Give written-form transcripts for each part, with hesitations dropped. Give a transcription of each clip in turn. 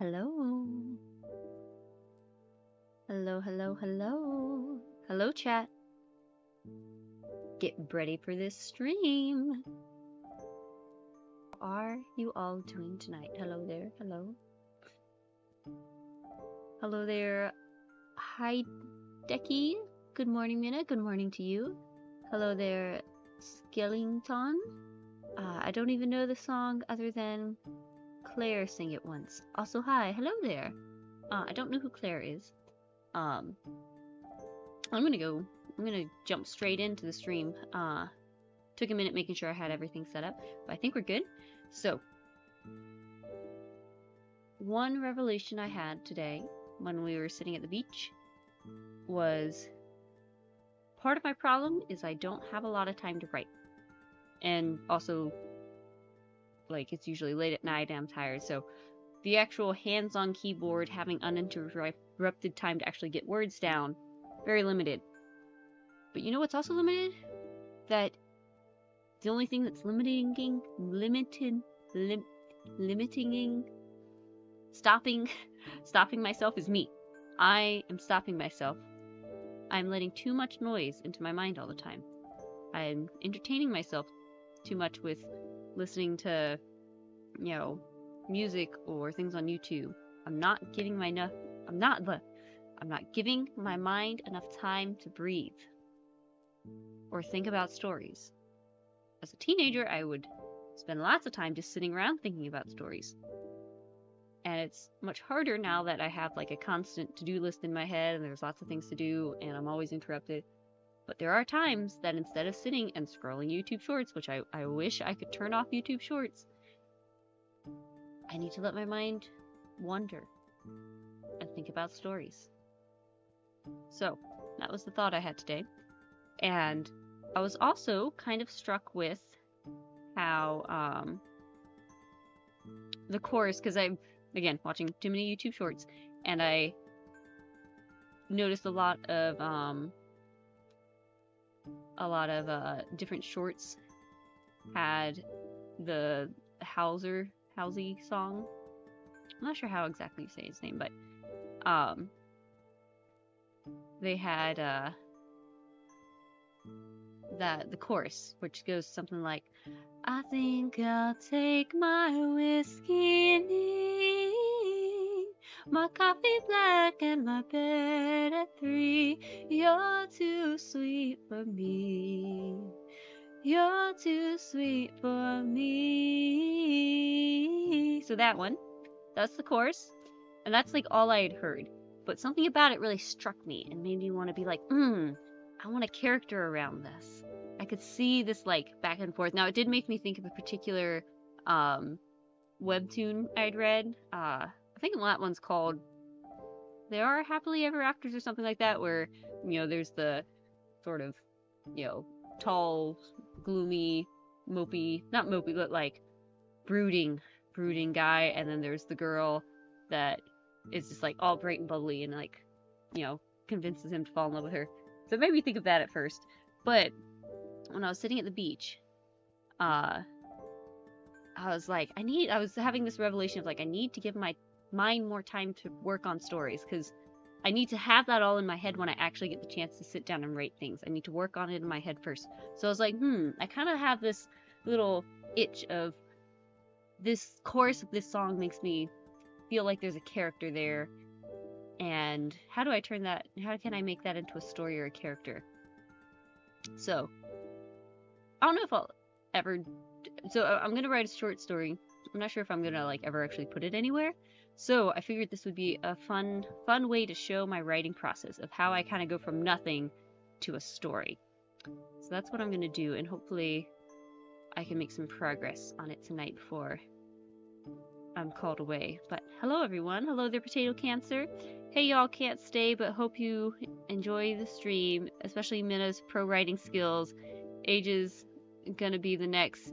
Hello. Hello, hello, hello. Hello, chat. Get ready for this stream. How are you all doing tonight? Hello there. Hello. Hello there. Hi, Decky. Good morning, Minna. Good morning to you. Hello there, Skellington. I don't even know the song other than Claire sang it once. Also, hi. Hello there. I don't know who Claire is. I'm gonna jump straight into the stream. Took a minute making sure I had everything set up, but I think we're good. So, one revelation I had today when we were sitting at the beach was part of my problem is I don't have a lot of time to write. And also, like, it's usually late at night and I'm tired, so the actual hands-on keyboard, having uninterrupted time to actually get words down, very limited. But you know what's also limited? That the only thing that's stopping myself is me. I am stopping myself. I'm letting too much noise into my mind all the time. I'm entertaining myself too much with listening to, you know, music or things on YouTube. I'm not giving my mind enough time to breathe or think about stories. As a teenager, I would spend lots of time just sitting around thinking about stories. And it's much harder now that I have like a constant to-do list in my head and there's lots of things to do and I'm always interrupted. But there are times that instead of sitting and scrolling YouTube Shorts, which I wish I could turn off YouTube Shorts, I need to let my mind wander and think about stories. So, that was the thought I had today. And I was also kind of struck with how the chorus, because I'm, again, watching too many YouTube Shorts, and I noticed a lot of different shorts had the Hozier song. I'm not sure how exactly you say his name, but they had the chorus, which goes something like, I think I'll take my whiskey neat, my coffee black and my bed at 3. You're too sweet for me. You're too sweet for me. So that one, that's the chorus, and that's like all I had heard. But something about it really struck me and made me want to be like, I want a character around this. I could see this like back and forth. Now it did make me think of a particular webtoon I'd read. I think that one's called They Are Happily Ever Afters or something like that, where, you know, there's the sort of, you know, tall, gloomy, mopey, not mopey, but like brooding guy, and then there's the girl that is just like all bright and bubbly and like, you know, convinces him to fall in love with her. So it made me think of that at first. But when I was sitting at the beach, I was like, I was having this revelation of like, I need to give my mind more time to work on stories, because I need to have that all in my head when I actually get the chance to sit down and write things. I need to work on it in my head first. So I was like, I kind of have this little itch of this chorus of this song makes me feel like there's a character there. And how do I turn that, how can I make that into a story or a character? So, I don't know if I'll ever, so I'm going to write a short story. I'm not sure if I'm going to like ever actually put it anywhere. So I figured this would be a fun way to show my writing process of how I kind of go from nothing to a story. So that's what I'm going to do, and hopefully I can make some progress on it tonight before I'm called away. But hello everyone. Hello there, Potato Cancer. Hey, y'all can't stay, but hope you enjoy the stream, especially Minna's pro writing skills. Age is gonna be the next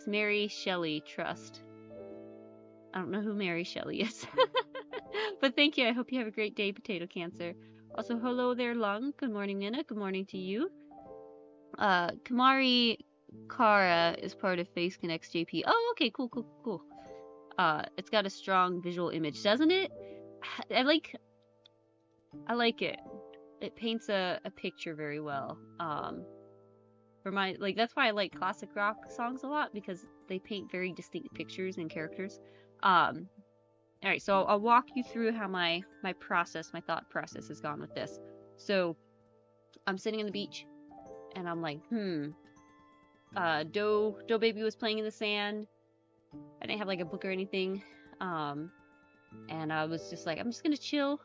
Mary Shelley, trust. I don't know who Mary Shelley is. But thank you. I hope you have a great day, Potato Cancer. Also, hello there, Lung. Good morning, Minna. Good morning to you. Kamari Kara is part of Face Connects JP. Oh, okay, cool. It's got a strong visual image, doesn't it? I like it. It paints a picture very well. For my, like, that's why I like classic rock songs a lot, because they paint very distinct pictures and characters. Alright, so I'll walk you through how my thought process has gone with this. So, I'm sitting on the beach, and I'm like, Doe Baby was playing in the sand. I didn't have, like, a book or anything. And I was just like, I'm just gonna chill.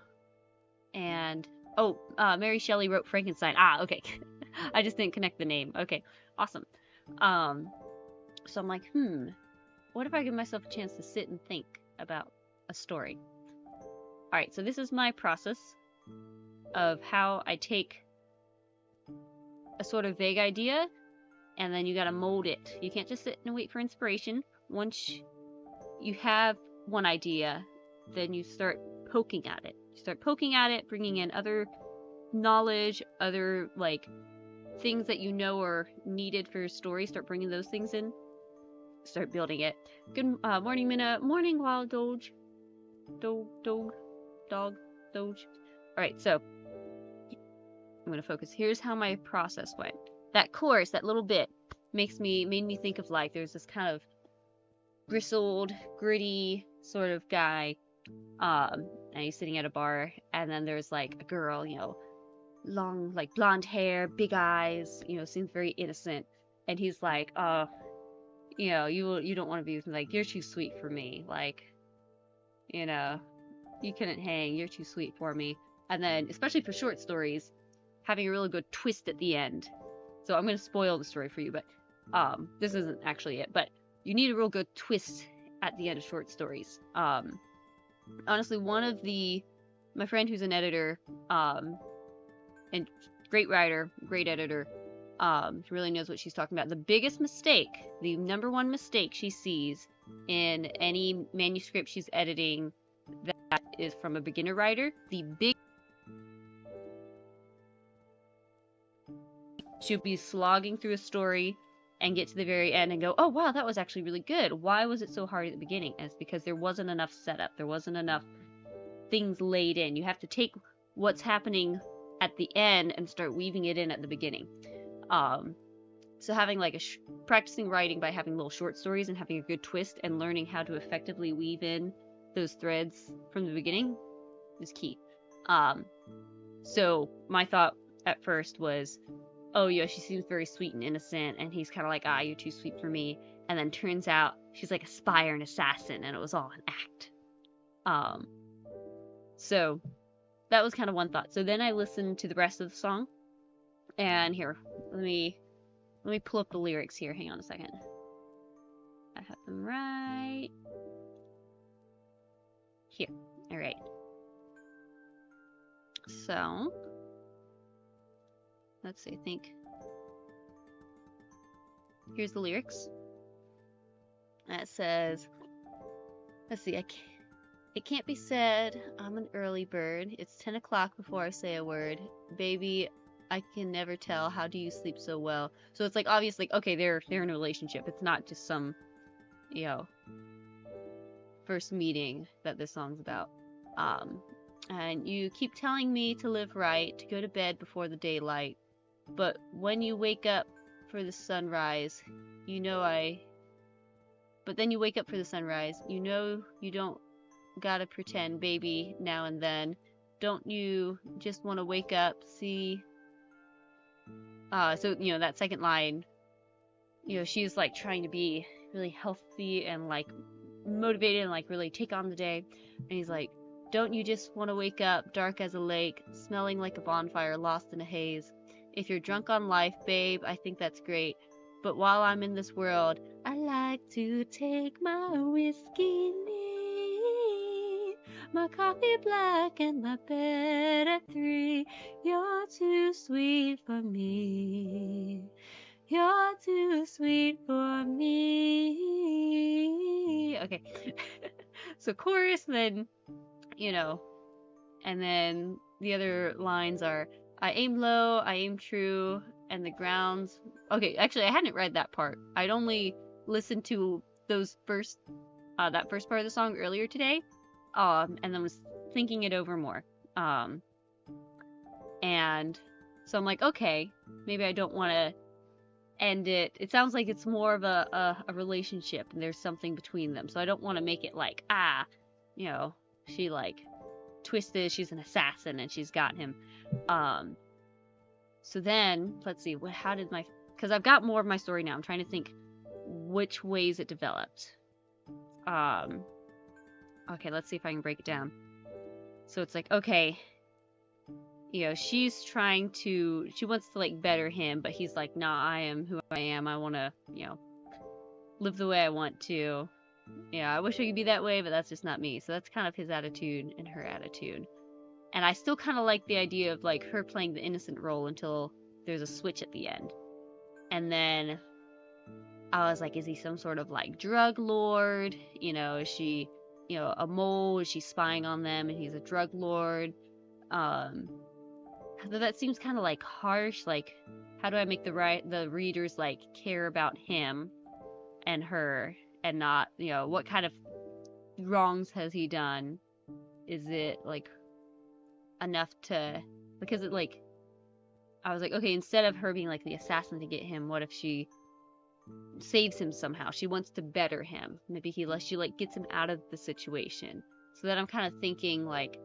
And, Mary Shelley wrote Frankenstein. Ah, okay. I just didn't connect the name. Okay, awesome. So I'm like, what if I give myself a chance to sit and think about a story? Alright, so this is my process of how I take a sort of vague idea, and then you gotta mold it. You can't just sit and wait for inspiration. Once you have one idea, then you start poking at it. You start poking at it, bringing in other knowledge, other, like, things that you know are needed for your story. Start bringing those things in. Start building it. Good morning, Minna. Morning, Wild Doge. Dog. Alright, so I'm gonna focus. Here's how my process went. That chorus, that little bit, made me think of, like, there's this kind of bristled, gritty sort of guy, and he's sitting at a bar, and then there's, like, a girl, you know, long, like, blonde hair, big eyes, you know, seems very innocent, and he's like, you know, you don't want to be with me, like, you're too sweet for me, like, you know, you couldn't hang, you're too sweet for me. And then, especially for short stories, having a really good twist at the end. So I'm going to spoil the story for you, but this isn't actually it, but you need a real good twist at the end of short stories. Honestly, my friend who's an editor, and great writer, great editor, she really knows what she's talking about. The biggest mistake, the number one mistake she sees in any manuscript she's editing that is from a beginner writer, she'll be slogging through a story and get to the very end and go, oh wow, that was actually really good. Why was it so hard at the beginning? And it's because there wasn't enough setup. There wasn't enough things laid in. You have to take what's happening at the end and start weaving it in at the beginning. So having, like, practicing writing by having little short stories and having a good twist and learning how to effectively weave in those threads from the beginning is key. So my thought at first was, oh yeah, she seems very sweet and innocent, and he's kind of like, you're too sweet for me. And then turns out she's like a spy or an assassin, and it was all an act. So that was kind of one thought. So then I listened to the rest of the song, and here, let me pull up the lyrics here. Hang on a second. I have them right here. All right. So let's see. I think here's the lyrics. It says, let's see. It can't be said I'm an early bird. It's 10 o'clock before I say a word. Baby, I can never tell. How do you sleep so well? So it's like, obviously, okay, they're in a relationship. It's not just some, you know, first meeting that this song's about. And you keep telling me to live right, to go to bed before the daylight. But when you wake up for the sunrise, but then you wake up for the sunrise, you know you don't gotta pretend, baby, now and then. Don't you just want to wake up, see? So, you know, that second line, you know, she's, like, trying to be really healthy and, like, motivated and, like, really take on the day. And he's like, don't you just want to wake up, dark as a lake, smelling like a bonfire, lost in a haze? If you're drunk on life, babe, I think that's great. But while I'm in this world, I like to take my whiskey neat, my coffee black and my bed at 3. You're too sweet for me. You're too sweet for me. Okay. So chorus, then, you know, and then the other lines are, I aim low, I aim true, and the ground's... Okay, actually, I hadn't read that part. I'd only listened to those first that first part of the song earlier today, and then was thinking it over more. And so I'm like, okay, maybe I don't want to end it. It sounds like it's more of a relationship, and there's something between them. So I don't want to make it like, she like twisted, she's an assassin and she's got him. So then let's see, because I've got more of my story now. I'm trying to think which ways it developed. Okay, let's see if I can break it down. So it's like, okay, she wants to like better him, but he's like, nah, I am who I am. I want to, live the way I want to. I wish I could be that way, but that's just not me. So that's kind of his attitude and her attitude. And I still kind of like the idea of like her playing the innocent role until there's a switch at the end. And then I was like, is he some sort of like drug lord? Is she, a mole? Is she spying on them and he's a drug lord? That seems kind of like harsh. Like, how do I make the readers like care about him and her and not, what kind of wrongs has he done? Is it like enough to, because it like, I was like, okay, instead of her being like the assassin to get him, what if she saves him somehow? She wants to better him. Maybe she like gets him out of the situation. So that I'm kind of thinking like,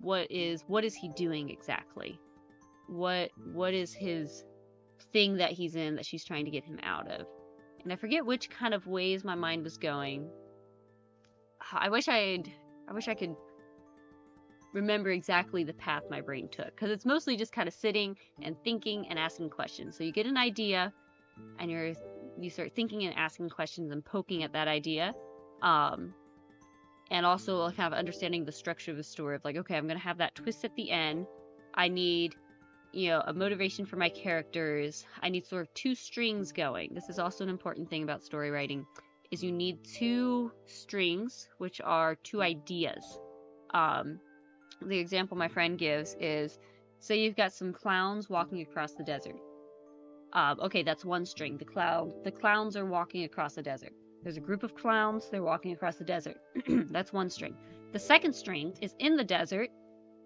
what is he doing exactly? What is his thing that he's in that she's trying to get him out of? And I forget which kind of ways my mind was going. I wish I could remember exactly the path my brain took, because it's mostly just kind of sitting and thinking and asking questions. So you get an idea and you start thinking and asking questions and poking at that idea. And also kind of understanding the structure of the story of like, okay, I'm going to have that twist at the end. I need, a motivation for my characters. I need sort of two strings going. This is also an important thing about story writing, is you need two strings, which are two ideas. The example my friend gives is, say you've got some clowns walking across the desert. Okay, that's one string. The clowns are walking across the desert. There's a group of clowns, they're walking across the desert. That's one string. The second string is, in the desert,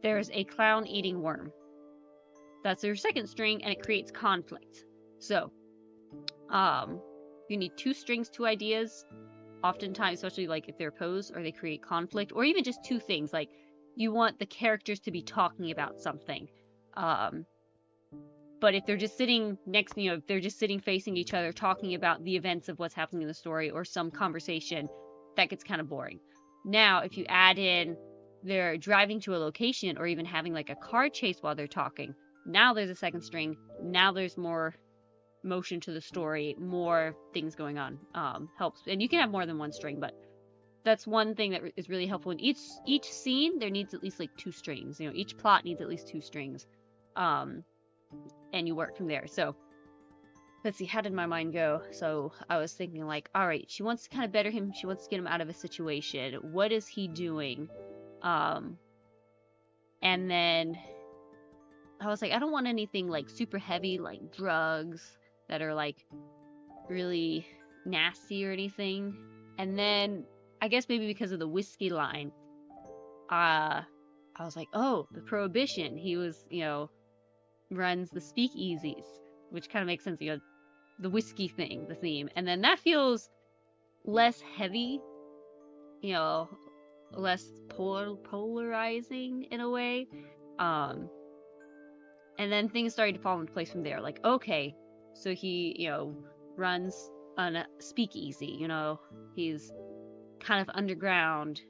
there's a clown eating worm. That's your second string, and it creates conflict. So, you need two strings, two ideas. Oftentimes, especially like if they're opposed or they create conflict, or even just two things. Like, you want the characters to be talking about something. But if they're just sitting if they're just sitting facing each other talking about the events of what's happening in the story or some conversation, that gets kind of boring. Now, if you add in they're driving to a location or even having like a car chase while they're talking, now there's a second string. Now there's more motion to the story, more things going on. Helps. And you can have more than one string, but that's one thing that is really helpful. In each scene, there needs at least like two strings. Each plot needs at least two strings. And you work from there. So let's see, how did my mind go? So I was thinking like, all right, she wants to kind of better him. She wants to get him out of a situation. What is he doing? And then I was like, I don't want anything like super heavy, like drugs that are like really nasty or anything. And then I guess maybe because of the whiskey line, I was like, oh, the prohibition. He was, runs the speakeasies, which kind of makes sense, the whiskey thing, the theme. And then that feels less heavy, less polarizing in a way. And then things started to fall into place from there. Like, okay, so he, runs on a speakeasy, he's kind of underground.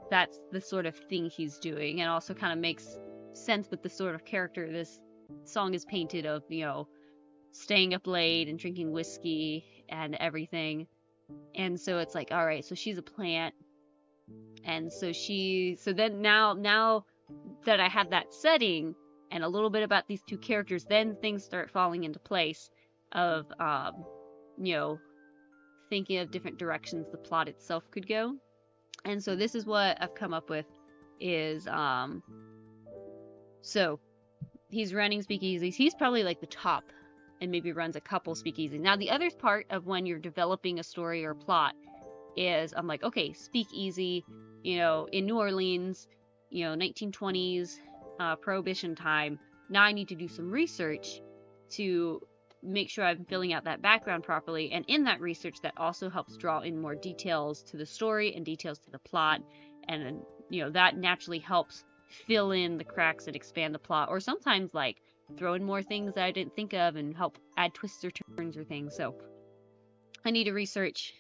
That's the sort of thing he's doing, and also kind of makes sense with the sort of character this song is painted of, staying up late and drinking whiskey and everything. And so it's like, all right, so she's a plant. And so then now that I have that setting and a little bit about these two characters, then things start falling into place of, thinking of different directions the plot itself could go. And so this is what I've come up with is, so he's running speakeasies. He's probably like the top and maybe runs a couple speakeasies. Now, the other part of when you're developing a story or plot is I'm like, okay, speakeasy, you know, in New Orleans, you know, 1920s, Prohibition time. Now I need to do some research to make sure I'm filling out that background properly. And in that research, that also helps draw in more details to the story and details to the plot. And, you know, that naturally helps fill in the cracks and expand the plot. Or sometimes, like, throw in more things that I didn't think of and help add twists or turns or things. So I need to research.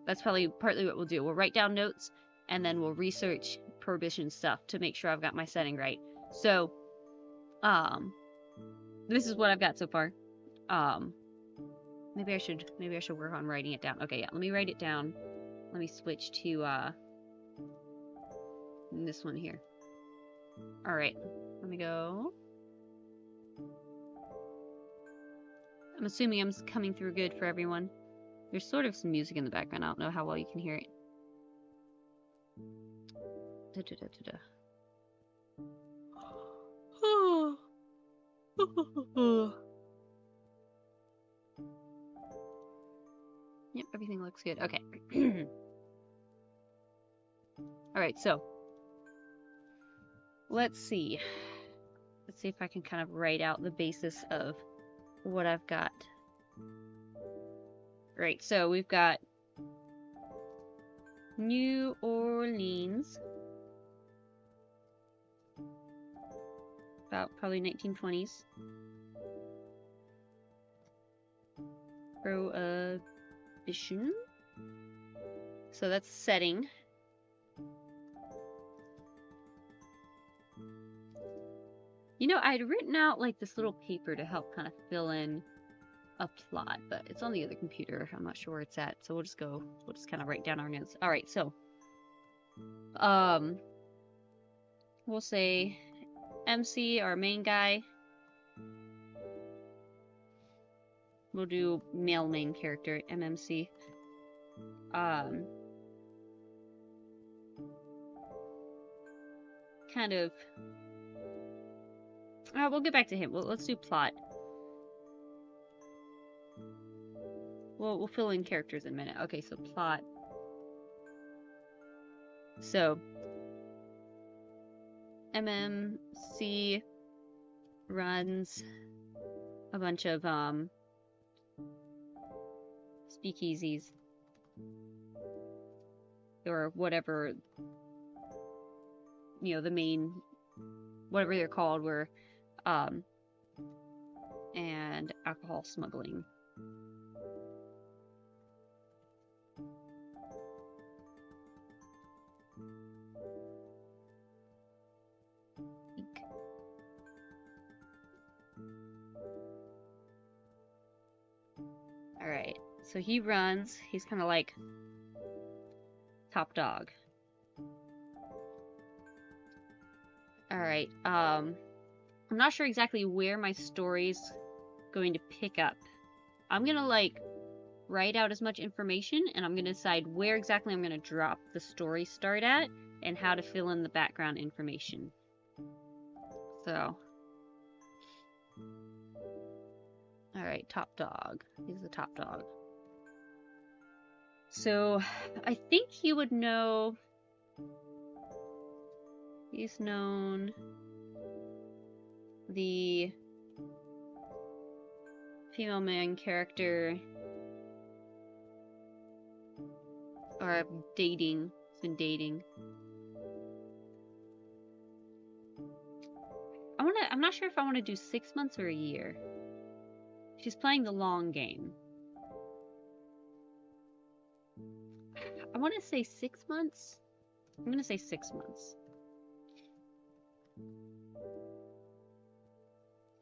That's probably partly what we'll do. We'll write down notes and then we'll research Prohibition stuff to make sure I've got my setting right. So, this is what I've got so far. Maybe I should work on writing it down. Okay, yeah, let me write it down. Let me switch to, this one here. Alright, let me go. I'm assuming I'm coming through good for everyone. There's sort of some music in the background. I don't know how well you can hear it. Yep, everything looks good. Okay. Alright, so let's see. Let's see if I can kind of write out the basis of what I've got. Right, so we've got New Orleans. About probably 1920s. Prohibition. So that's setting. You know, I'd written out like this little paper to help kind of fill in a plot, but it's on the other computer. I'm not sure where it's at, so we'll just kind of write down our notes. All right, so we'll say MC, our main guy. We'll do male main character, MMC. Kind of. We'll get back to him. Let's do plot. We'll fill in characters in a minute. Okay, so plot. So MMC runs a bunch of speakeasies or whatever, you know, the main, whatever they're called, were and alcohol smuggling. Alright, so he runs, he's kind of like top dog. Alright, I'm not sure exactly where my story's going to pick up. I'm gonna like write out as much information and I'm gonna decide where exactly I'm gonna drop the story start at and how to fill in the background information. So, alright, top dog. He's the top dog. So, I think he would know. He's known the female main character, or dating. He's been dating. I'm not sure if I want to do 6 months or a year. She's playing the long game. I want to say 6 months. I'm going to say 6 months.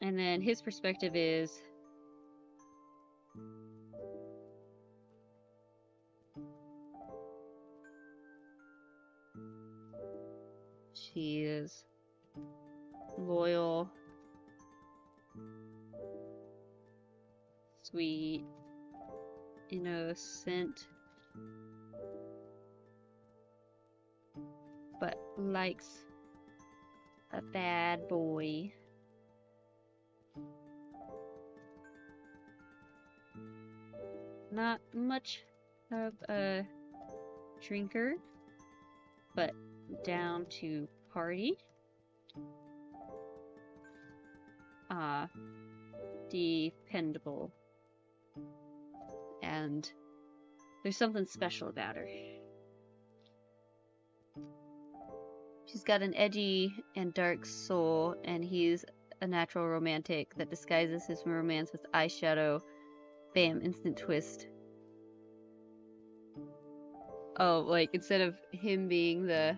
And then his perspective is she is loyal, sweet, innocent, but likes a bad boy. not much of a drinker, but down to party. Dependable. And there's something special about her. She's got an edgy and dark soul, and he's a natural romantic that disguises his romance with eyeshadow. Bam, instant twist. Oh, like, instead of him being the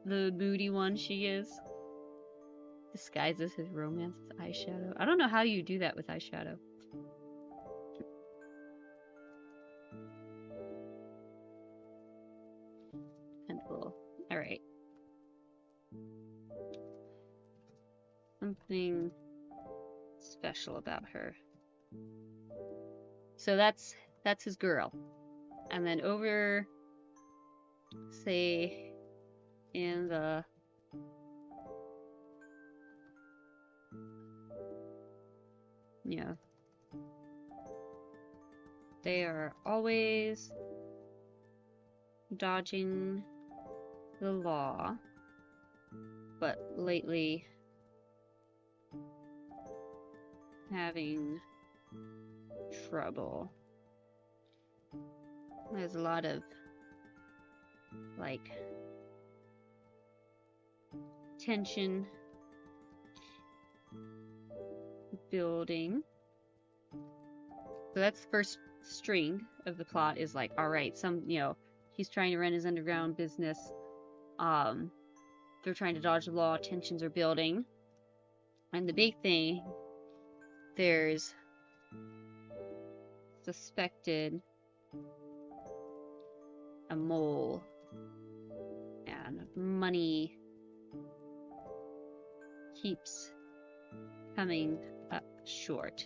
moody one she is, disguises his romance with eyeshadow. I don't know how you do that with eyeshadow. And cool. Alright. Something special about her. So that's his girl. And then over, say, in the they are always dodging the law, but lately having trouble. There's a lot of, like, tension building. So that's the first string of the plot, is like, alright, he's trying to run his underground business. They're trying to dodge the law, tensions are building. And the big thing, there's suspected a mole, and money keeps coming up short.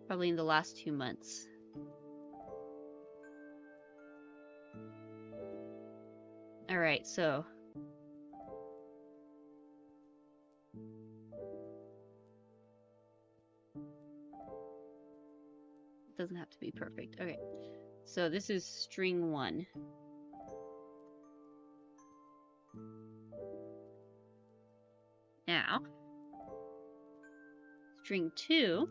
Probably in the last 2 months. Alright, so it doesn't have to be perfect. Okay, so this is string 1. Now, string 2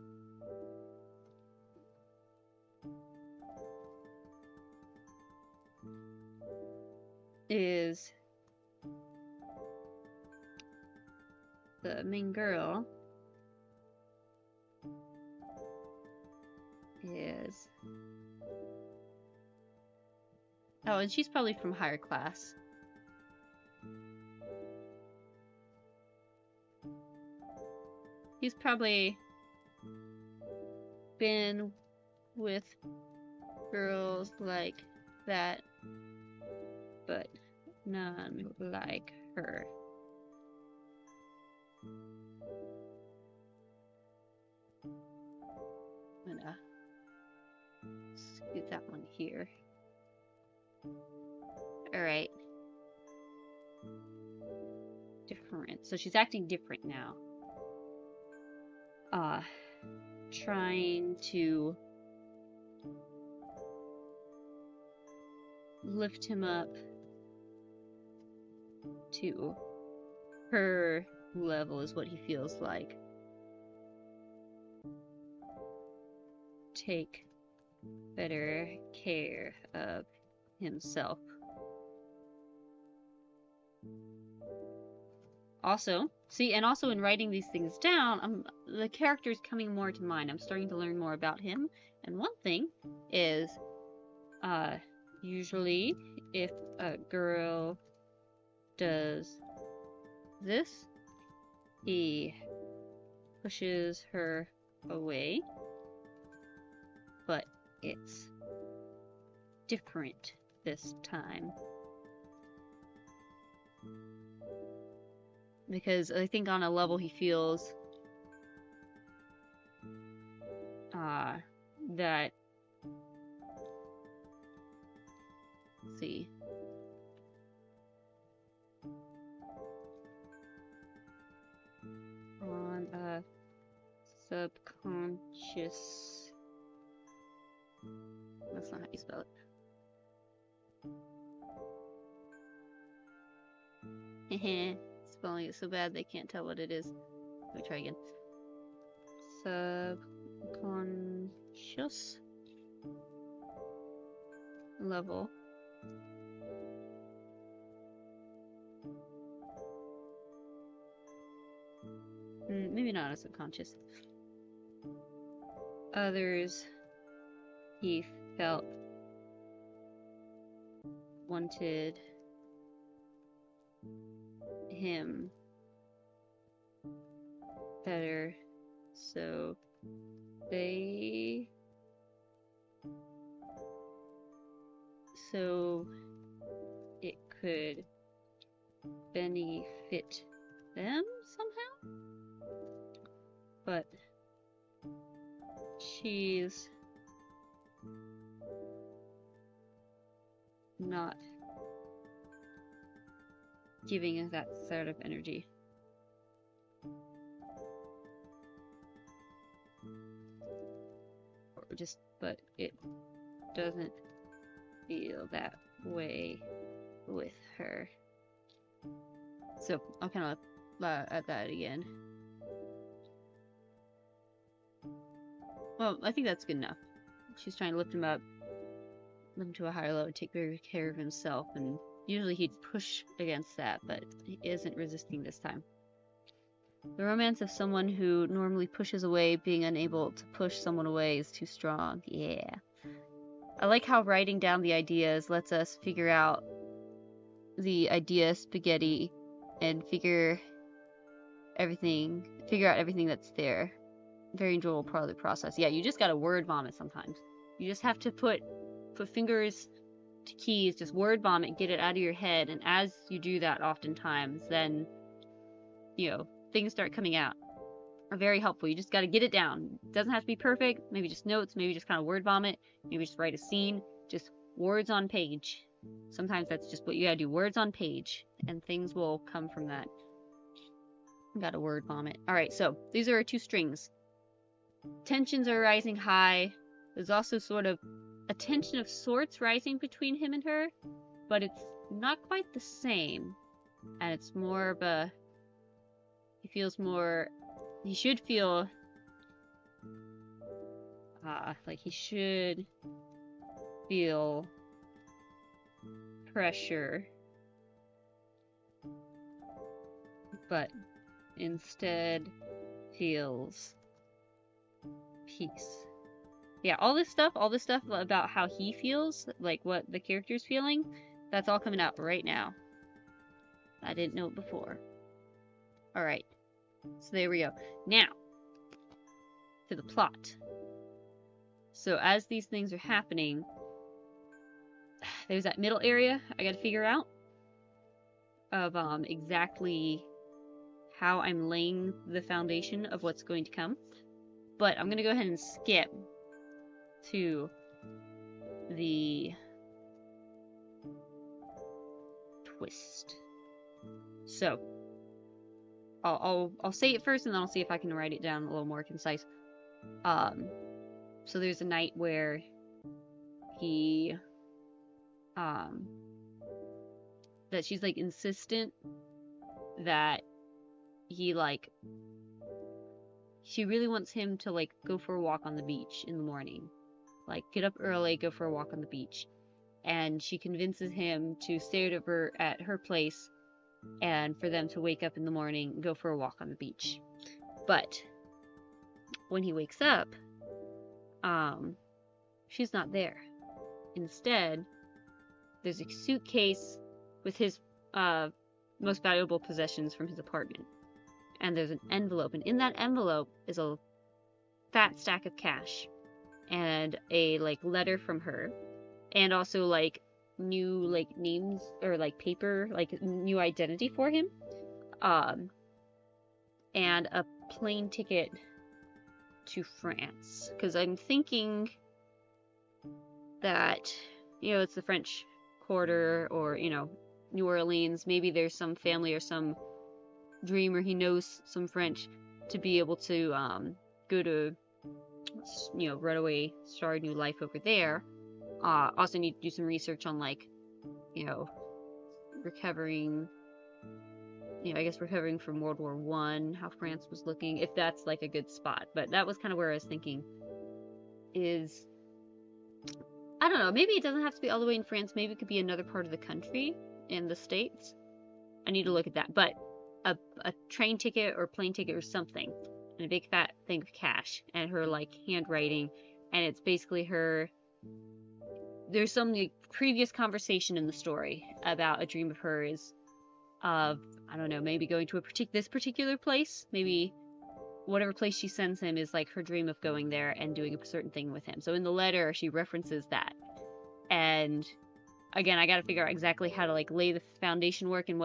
is the main girl is... Oh, and she's probably from higher class. He's probably been with girls like that, but none like her. I'm gonna scoot that one here. Alright. Different. So she's acting different now. Trying to lift him up to her level is what he feels like. Take better care of himself. Also, see, and also in writing these things down, the character's coming more to mind. I'm starting to learn more about him. And one thing is, usually, if a girl does this, he pushes her away. But it's different this time. Because I think on a level he feels that, let's see, on a Unconscious. That's not how you spell it. Heh. Spelling it so bad they can't tell what it is. Let me try again. Subconscious level. Maybe not a subconscious. Others he felt wanted him better, so it could benefit them somehow, but she's not giving us that sort of energy. But it doesn't feel that way with her. So I'll kind of add that again. Well, I think that's good enough. She's trying to lift him up, lift him to a higher level, take better care of himself, and usually he'd push against that, but he isn't resisting this time. The romance of someone who normally pushes away being unable to push someone away is too strong. Yeah. I like how writing down the ideas lets us figure out the idea spaghetti and figure out everything that's there. Very enjoyable part of the process. Yeah, you just gotta word vomit sometimes. You just have to put fingers to keys, just word vomit, get it out of your head, and as you do that oftentimes, then, you know, things start coming out. Are very helpful. You just got to get it down. It doesn't have to be perfect. Maybe just notes. Maybe just kind of word vomit. Maybe just write a scene. Just words on page. Sometimes that's just what you got to do. Words on page. And things will come from that. Got to word vomit. Alright, so these are our two strings. Tensions are rising high. There's also sort of a tension of sorts rising between him and her. But it's not quite the same. And it's more of a... He should feel like he should feel pressure, but instead feels peace. Yeah, all this stuff about how he feels, like what the character's feeling, that's all coming out right now. I didn't know it before. Alright. So there we go. Now, to the plot. So as these things are happening, there's that middle area I gotta figure out of exactly how I'm laying the foundation of what's going to come. But I'm gonna go ahead and skip to the twist. So I'll say it first, and then I'll see if I can write it down a little more concise. So there's a night where he, that she's like insistent that he she really wants him to like go for a walk on the beach in the morning, like get up early, go for a walk on the beach, and she convinces him to stay over at her place. And for them to wake up in the morning and go for a walk on the beach. But when he wakes up, she's not there. Instead, there's a suitcase with his most valuable possessions from his apartment. And there's an envelope, and in that envelope is a fat stack of cash and a letter from her, and also new names or paper, new identity for him, and a plane ticket to France, because I'm thinking that it's the French Quarter, or New Orleans. Maybe there's some family or some dreamer, he knows some French, to be able to go to run away, start a new life over there. Also need to do some research on, like, recovering, I guess recovering from World War I, how France was looking, if that's, like, a good spot. But that was kind of where I was thinking is, I don't know, maybe it doesn't have to be all the way in France. Maybe it could be another part of the country in the States. I need to look at that. But a train ticket or plane ticket or something, and a big fat thing of cash, and her, like, handwriting, and it's basically her. There's some, like, previous conversation in the story about a dream of hers of, I don't know, maybe going to this particular place. Maybe whatever place she sends him is, like, her dream of going there and doing a certain thing with him. So in the letter, she references that. And again, I gotta figure out exactly how to, like, lay the foundation work and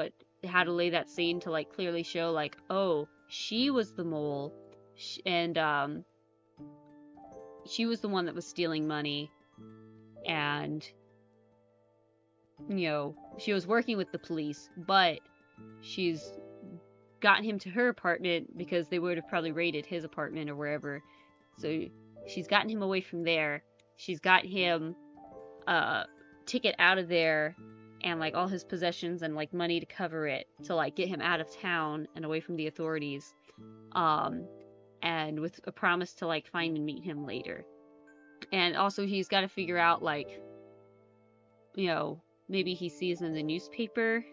how to lay that scene to, like, clearly show, like, oh, she was the mole, and she was the one that was stealing money, and she was working with the police, but she's gotten him to her apartment because they would have probably raided his apartment or wherever. So she's gotten him away from there. She's got him ticket out of there and, like, all his possessions and, like, money to cover it, to, like, get him out of town and away from the authorities, and with a promise to, like, find and meet him later. And also he's got to figure out, like, maybe he sees in the newspaper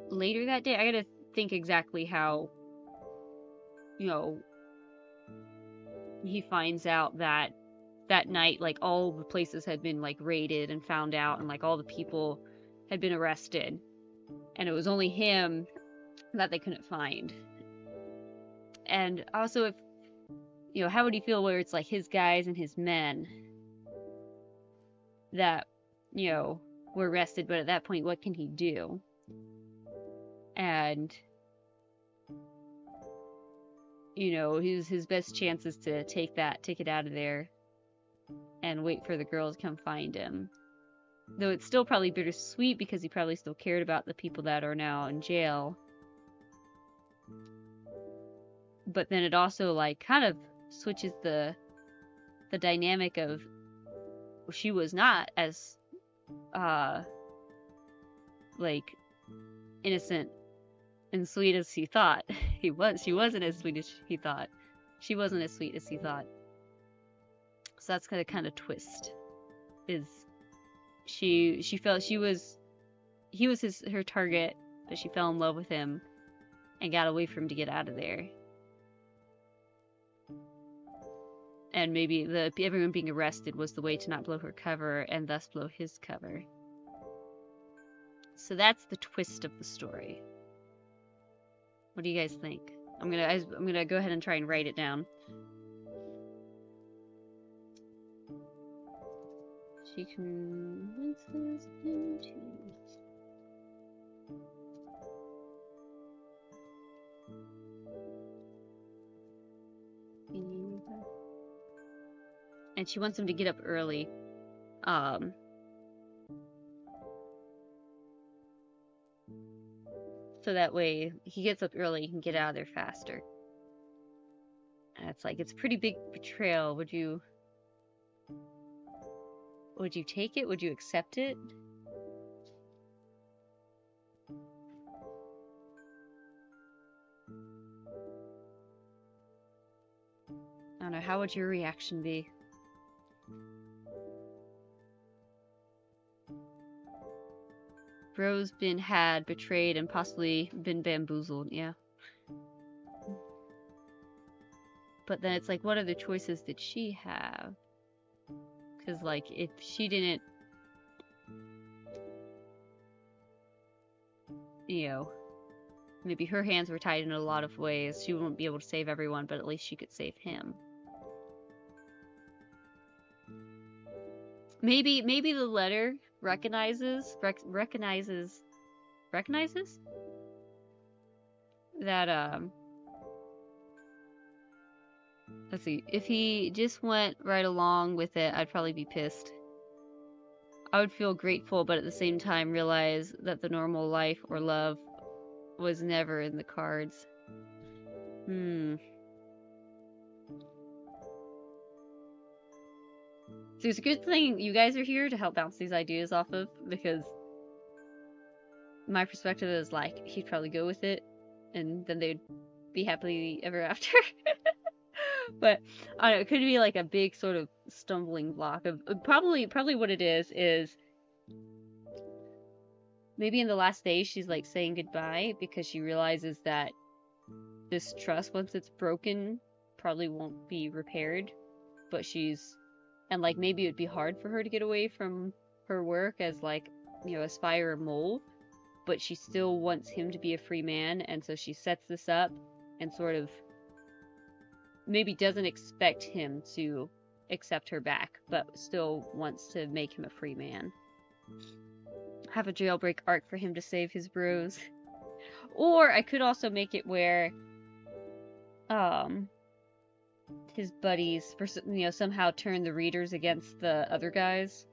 later that day. I gotta think exactly how, he finds out that night, like, all the places had been, like, raided and found out, and, like, all the people had been arrested, and it was only him that they couldn't find. And also, if how would he feel where it's, like, his guys and his men that were arrested, but at that point, what can he do? And his best chance is to take that ticket out of there and wait for the girl to come find him. Though it's still probably bittersweet because he probably still cared about the people that are now in jail. But then it also, like, kind of switches the dynamic of, she was not as like, innocent and sweet as he thought. She wasn't as sweet as he thought. She wasn't as sweet as he thought. So that's the kind of twist. Is she felt he was her target, but she fell in love with him and got away from him to get out of there. And maybe everyone being arrested was the way to not blow her cover and thus blow his cover. So that's the twist of the story. What do you guys think? I'm gonna go ahead and try and write it down. She convinces him to. And she wants him to get up early. So that way he gets up early, he can get out of there faster. And it's like, it's a pretty big betrayal. Would you take it? Would you accept it? I don't know, how would your reaction be? Bro's been betrayed, and possibly been bamboozled, yeah. But then it's like, what other choices did she have? Because, like, if she didn't, maybe her hands were tied in a lot of ways. She wouldn't be able to save everyone, but at least she could save him. Maybe the letter recognizes that, let's see, if he just went right along with it, I'd probably be pissed. I would feel grateful, but at the same time realize that the normal life or love was never in the cards. So it's a good thing you guys are here to help bounce these ideas off of, because my perspective is like, he'd probably go with it, and then they'd be happily ever after. But I don't know, it could be like a big sort of stumbling block of probably what it is maybe in the last day she's like saying goodbye because she realizes that this trust, once it's broken, probably won't be repaired. But and like maybe it'd be hard for her to get away from her work as like, a spy or a mole, but she still wants him to be a free man, and so she sets this up and sort of maybe doesn't expect him to accept her back, but still wants to make him a free man. Have a jailbreak arc for him to save his bros. Or I could also make it where his buddies somehow turn the readers against the other guys.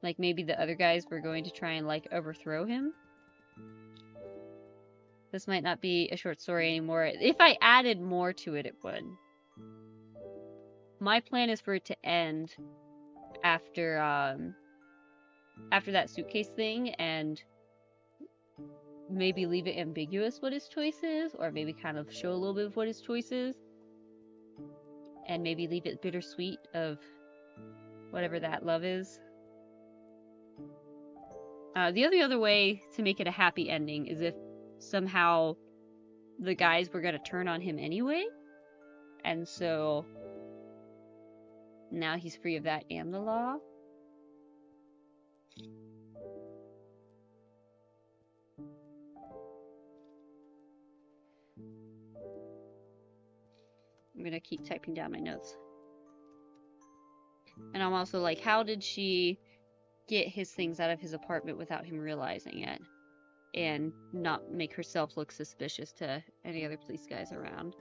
Like maybe the other guys were going to try and like overthrow him. This might not be a short story anymore. If I added more to it, it would. My plan is for it to end after that suitcase thing, and maybe leave it ambiguous what his choice is, or maybe kind of show a little bit of what his choice is, and maybe leave it bittersweet of whatever that love is. The other way to make it a happy ending is if somehow the guys were going to turn on him anyway, and so now he's free of that and the law. I'm gonna keep typing down my notes. And I'm also like, how did she get his things out of his apartment without him realizing it? And not make herself look suspicious to any other police guys around.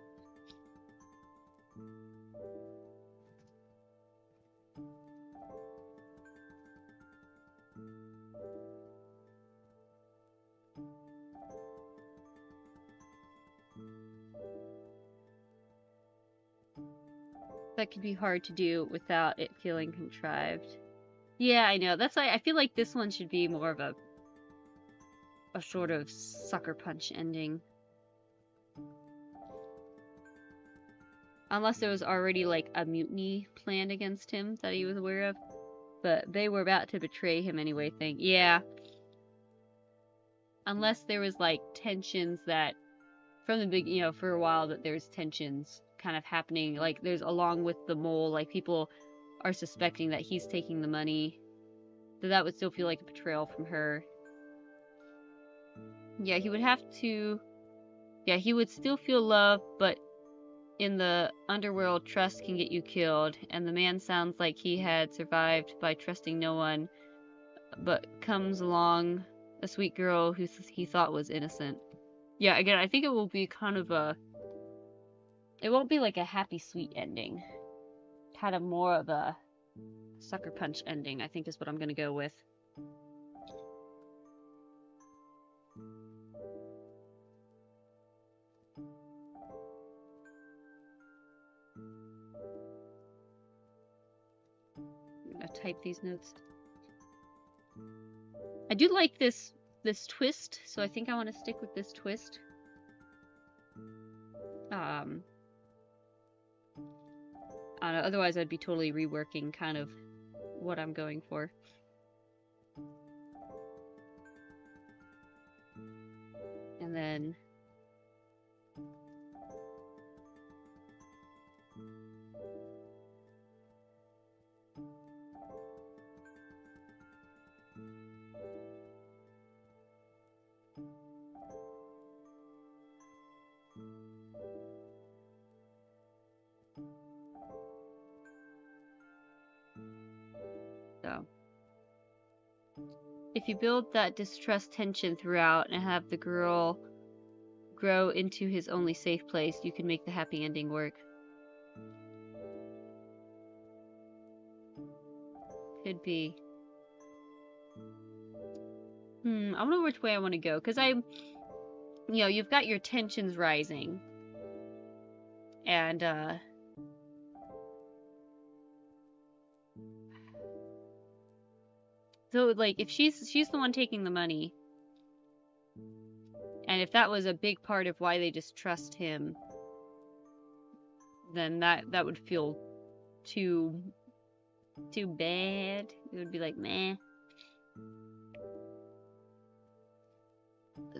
That could be hard to do without it feeling contrived. Yeah, I know. That's why I feel like this one should be more of a sort of sucker punch ending. Unless there was already like a mutiny planned against him that he was aware of. But they were about to betray him anyway thing. Yeah. Unless there was like tensions that from the big, for a while that there's tensions kind of happening, like there's along with the mole, like people are suspecting that he's taking the money, that would still feel like a betrayal from her. Yeah, he would have to, he would still feel love, but in the underworld, trust can get you killed, and the man sounds like he had survived by trusting no one, but comes along a sweet girl who he thought was innocent. Yeah, again, I think it will be kind of it won't be like a happy, sweet ending. Kind of more of a sucker punch ending, I think is what I'm gonna go with. I'm gonna type these notes. I do like this twist, so I think I want to stick with this twist. I don't know, otherwise I'd be totally reworking kind of what I'm going for. And then if you build that distrust tension throughout and have the girl grow into his only safe place, you can make the happy ending work. Could be. I don't know which way I want to go, because you've got your tensions rising. And, So, like, if she's the one taking the money, and if that was a big part of why they just trust him, then that would feel too bad. It would be like, meh.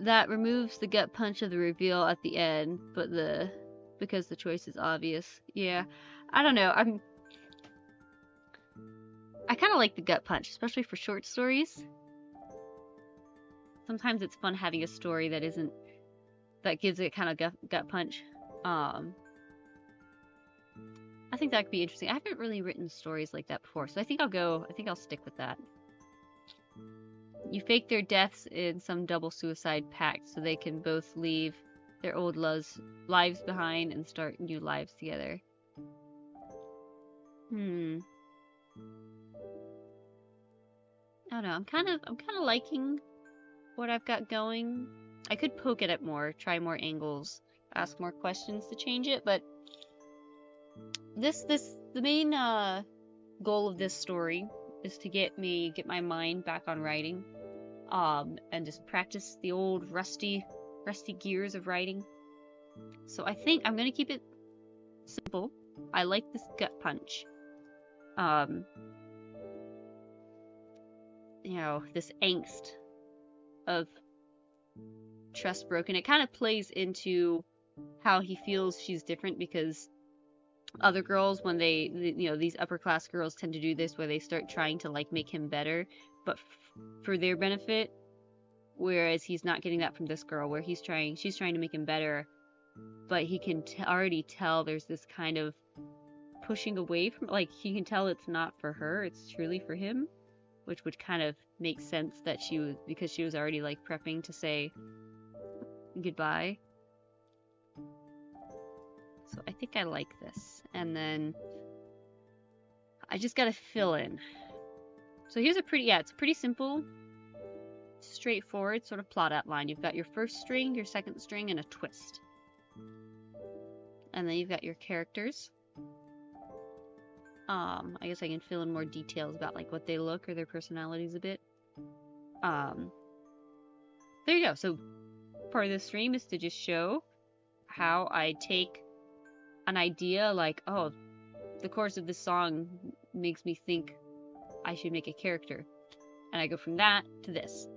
That removes the gut punch of the reveal at the end, but because the choice is obvious. Yeah, I don't know. I kind of like the gut punch, especially for short stories. Sometimes it's fun having a story that gives it kind of gut punch. I think that could be interesting. I haven't really written stories like that before, so I think I'll stick with that. You fake their deaths in some double suicide pact so they can both leave their old lives behind and start new lives together. I don't know. I'm kind of liking what I've got going. I could poke at it more, try more angles, ask more questions to change it, but the main goal of this story is to get my mind back on writing, and just practice the old rusty gears of writing. So I think I'm gonna keep it simple. I like this gut punch. You know, this angst of trust broken. It kind of plays into how he feels she's different, because other girls, when these upper class girls tend to do this, where they start trying to like make him better, but for their benefit, whereas he's not getting that from this girl, where she's trying to make him better, but he can already tell there's this kind of pushing away from, like, he can tell it's not for her, it's truly for him, which would kind of make sense that because she was already like prepping to say goodbye. So I think I like this. And then I just gotta fill in. So here's it's a pretty simple, straightforward sort of plot outline. You've got your first string, your second string, and a twist. And then you've got your characters. I guess I can fill in more details about like what they look or their personalities a bit. There you go. So part of the stream is to just show how I take an idea like, oh, the chorus of this song makes me think I should make a character. And I go from that to this.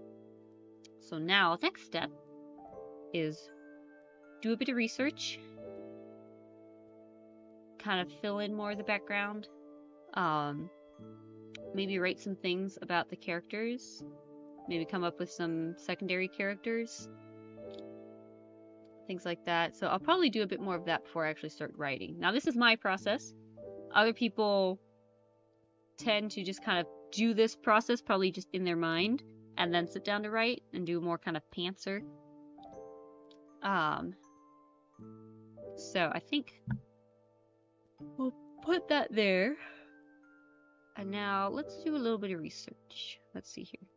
So now, next step is do a bit of research. Kind of fill in more of the background. Maybe write some things about the characters. Maybe come up with some secondary characters. Things like that. So I'll probably do a bit more of that before I actually start writing. Now, this is my process. Other people tend to just kind of do this process probably just in their mind and then sit down to write and do more kind of pantser. So I think we'll put that there. And now let's do a little bit of research. Let's see here.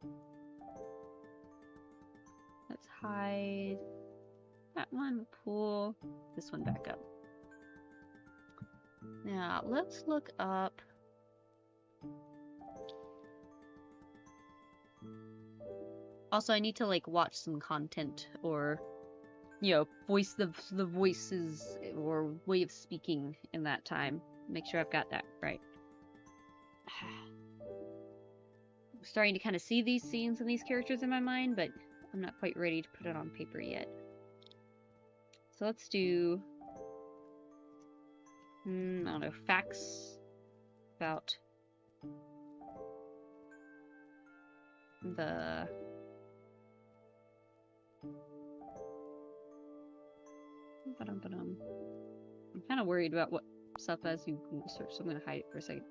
Let's hide that one, pull this one back up. Now let's look up also, I need to like watch some content or voice the voices or way of speaking in that time. Make sure I've got that right. I'm starting to kind of see these scenes and these characters in my mind, but I'm not quite ready to put it on paper yet. So let's do, I don't know, facts about the I'm kind of worried about what stuff as you Google search, so I'm going to hide it for a second.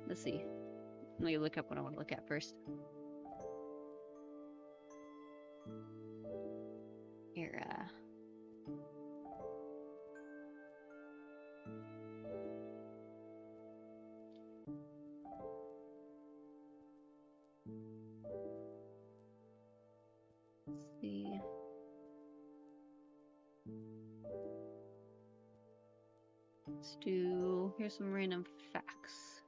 Let's see. Let me look up what I want to look at first. Era. Let's see. Let's do, here's some random facts.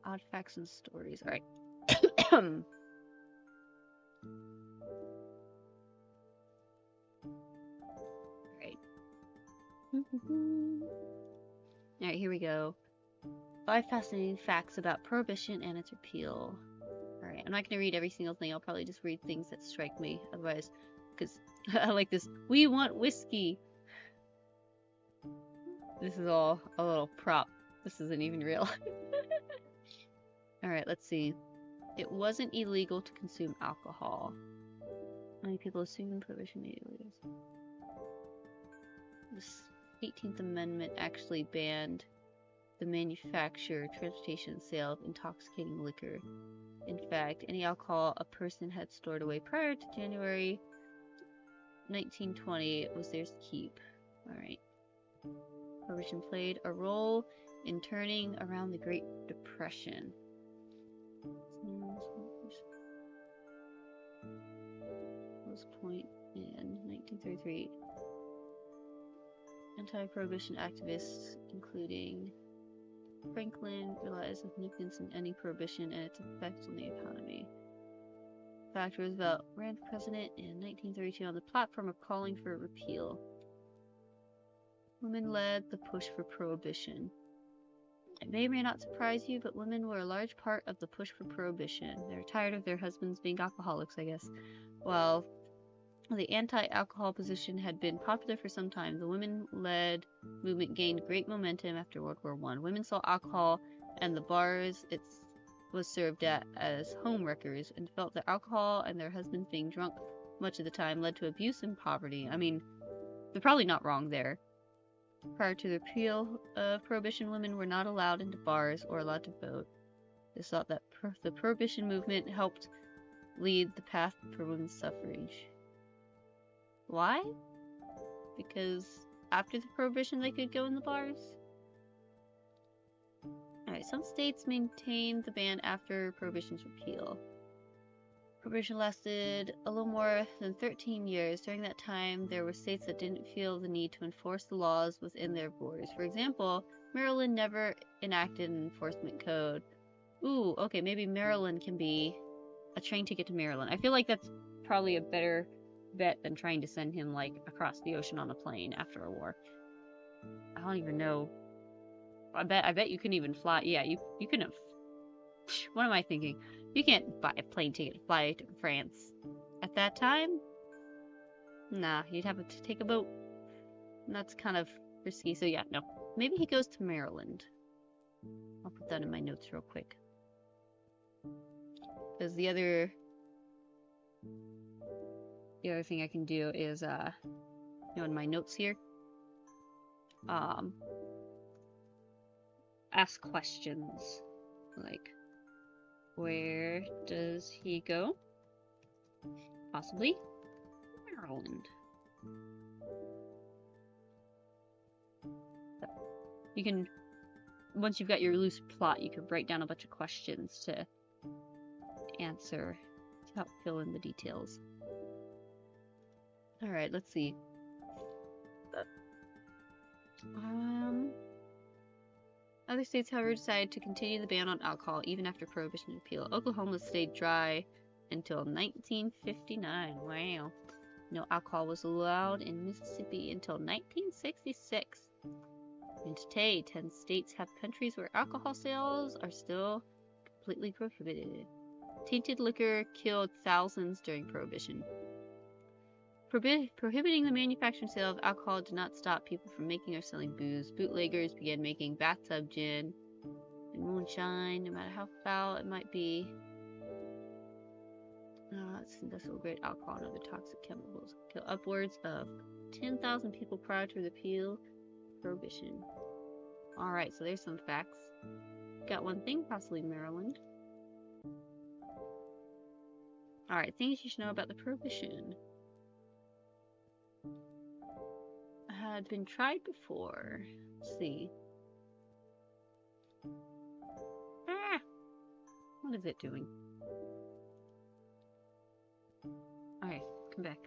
Odd facts and stories. Alright. Alright. Alright, here we go. 5 fascinating facts about Prohibition and its repeal. Alright, I'm not going to read every single thing. I'll probably just read things that strike me. Otherwise, because I like this. We want whiskey! This is all a little prop. This isn't even real. Alright, let's see. It wasn't illegal to consume alcohol. Many people assume Prohibition made it illegal. The 18th Amendment actually banned the manufacture, transportation, and sale of intoxicating liquor. In fact, any alcohol a person had stored away prior to January 1920 was theirs to keep. Alright. Prohibition played a role in turning around the Great Depression. Was point in 1933. Anti-prohibition activists, including Franklin, realized the significance in any prohibition and its effects on the economy. In fact, Roosevelt ran for president in 1932 on the platform of calling for a repeal. Women led the push for prohibition. It may or may not surprise you, but women were a large part of the push for prohibition. They were tired of their husbands being alcoholics, I guess. While the anti-alcohol position had been popular for some time, the women-led movement gained great momentum after World War I. Women saw alcohol and the bars it was served at as home wreckers and felt that alcohol and their husbands being drunk much of the time led to abuse and poverty. I mean, they're probably not wrong there. Prior to the repeal of Prohibition, women were not allowed into bars or allowed to vote. They thought that the Prohibition movement helped lead the path for women's suffrage. Why? Because after the Prohibition they could go in the bars? Alright, some states maintained the ban after Prohibition's repeal. Prohibition lasted a little more than 13 years. During that time, there were states that didn't feel the need to enforce the laws within their borders. For example, Maryland never enacted an enforcement code. Ooh, okay, maybe Maryland can be a train ticket to Maryland. I feel like that's probably a better bet than trying to send him, like, across the ocean on a plane after a war. I don't even know. I bet you couldn't even fly. Yeah, you couldn't. What am I thinking? You can't buy a plane ticket to fly to France. At that time? Nah, you'd have to take a boat. And that's kind of risky, so yeah, no. Maybe he goes to Maryland. I'll put that in my notes real quick. Because the other thing I can do is, in my notes here, ask questions. Like, where does he go? Possibly Maryland. So you can, once you've got your loose plot, you can write down a bunch of questions to answer to help fill in the details. Alright, let's see. Other states, however, decided to continue the ban on alcohol even after Prohibition repeal. Oklahoma stayed dry until 1959. Wow. No alcohol was allowed in Mississippi until 1966. And today, 10 states have countries where alcohol sales are still completely prohibited. Tainted liquor killed thousands during Prohibition. Prohibiting the manufacture and sale of alcohol did not stop people from making or selling booze. Bootleggers began making bathtub gin and moonshine, no matter how foul it might be. It's industrial grade alcohol and other toxic chemicals. Kill upwards of 10,000 people prior to the repeal of Prohibition. Alright, so there's some facts. Got one thing, possibly Maryland. Alright, things you should know about the Prohibition. Had been tried before. Let's see. Ah! What is it doing? Alright, come back.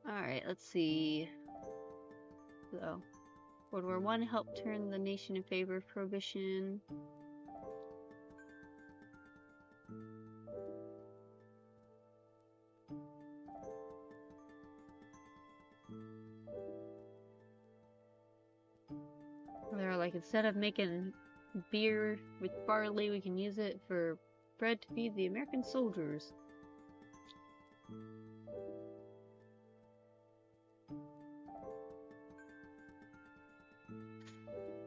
Alright, let's see. So, World War I helped turn the nation in favor of prohibition. They're like, instead of making beer with barley, we can use it for bread to feed the American soldiers.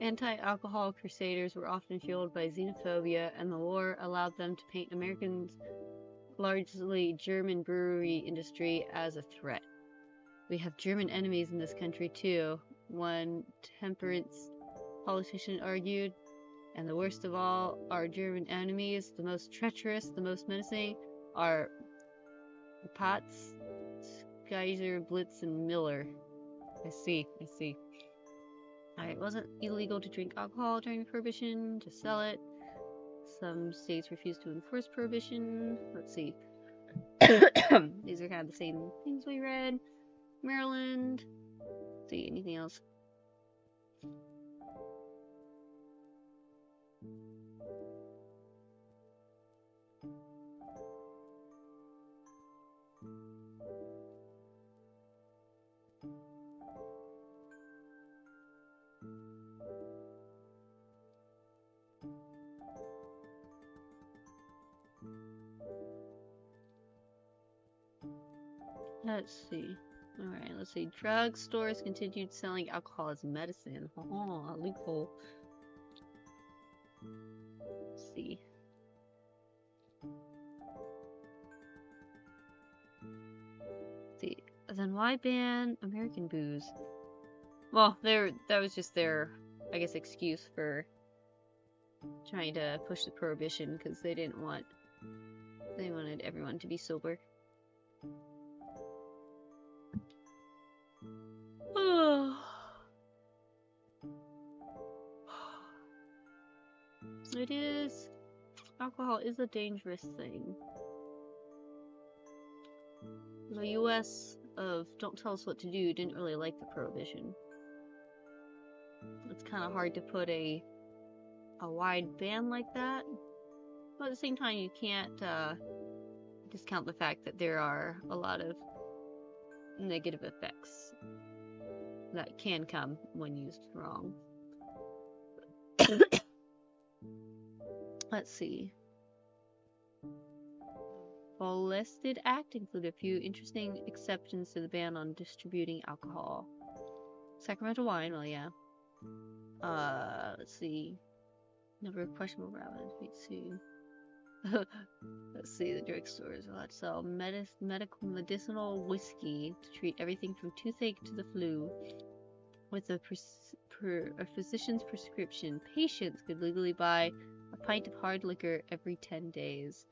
Anti-alcohol crusaders were often fueled by xenophobia, and the war allowed them to paint Americans' largely German brewery industry as a threat. We have German enemies in this country too, one temperance politician argued, and the worst of all our German enemies, the most treacherous, the most menacing, are Potts, Geyser, Blitz, and Miller. I see. It wasn't illegal to drink alcohol during Prohibition, to sell it. Some states refused to enforce Prohibition. Let's see. These are kind of the same things we read. Maryland. Let's see, anything else? Let's see. Alright, let's see. Drug stores continued selling alcohol as medicine. Oh, a loophole. Let's see. Then why ban American booze? Well, that was just their, I guess, excuse for trying to push the prohibition, because they wanted everyone to be sober. Alcohol is a dangerous thing. The US of Don't Tell Us What to Do didn't really like the prohibition. It's kind of hard to put a wide ban like that, but at the same time you can't discount the fact that there are a lot of negative effects that can come when used wrong. Let's see. Ballisted Act included a few interesting exceptions to the ban on distributing alcohol. Sacramento wine, well, yeah. Let's see. Number of questionable rabbits. Let's see, the drugstore is allowed to sell medicinal whiskey to treat everything from toothache to the flu. With a physician's prescription, patients could legally buy a pint of hard liquor every 10 days.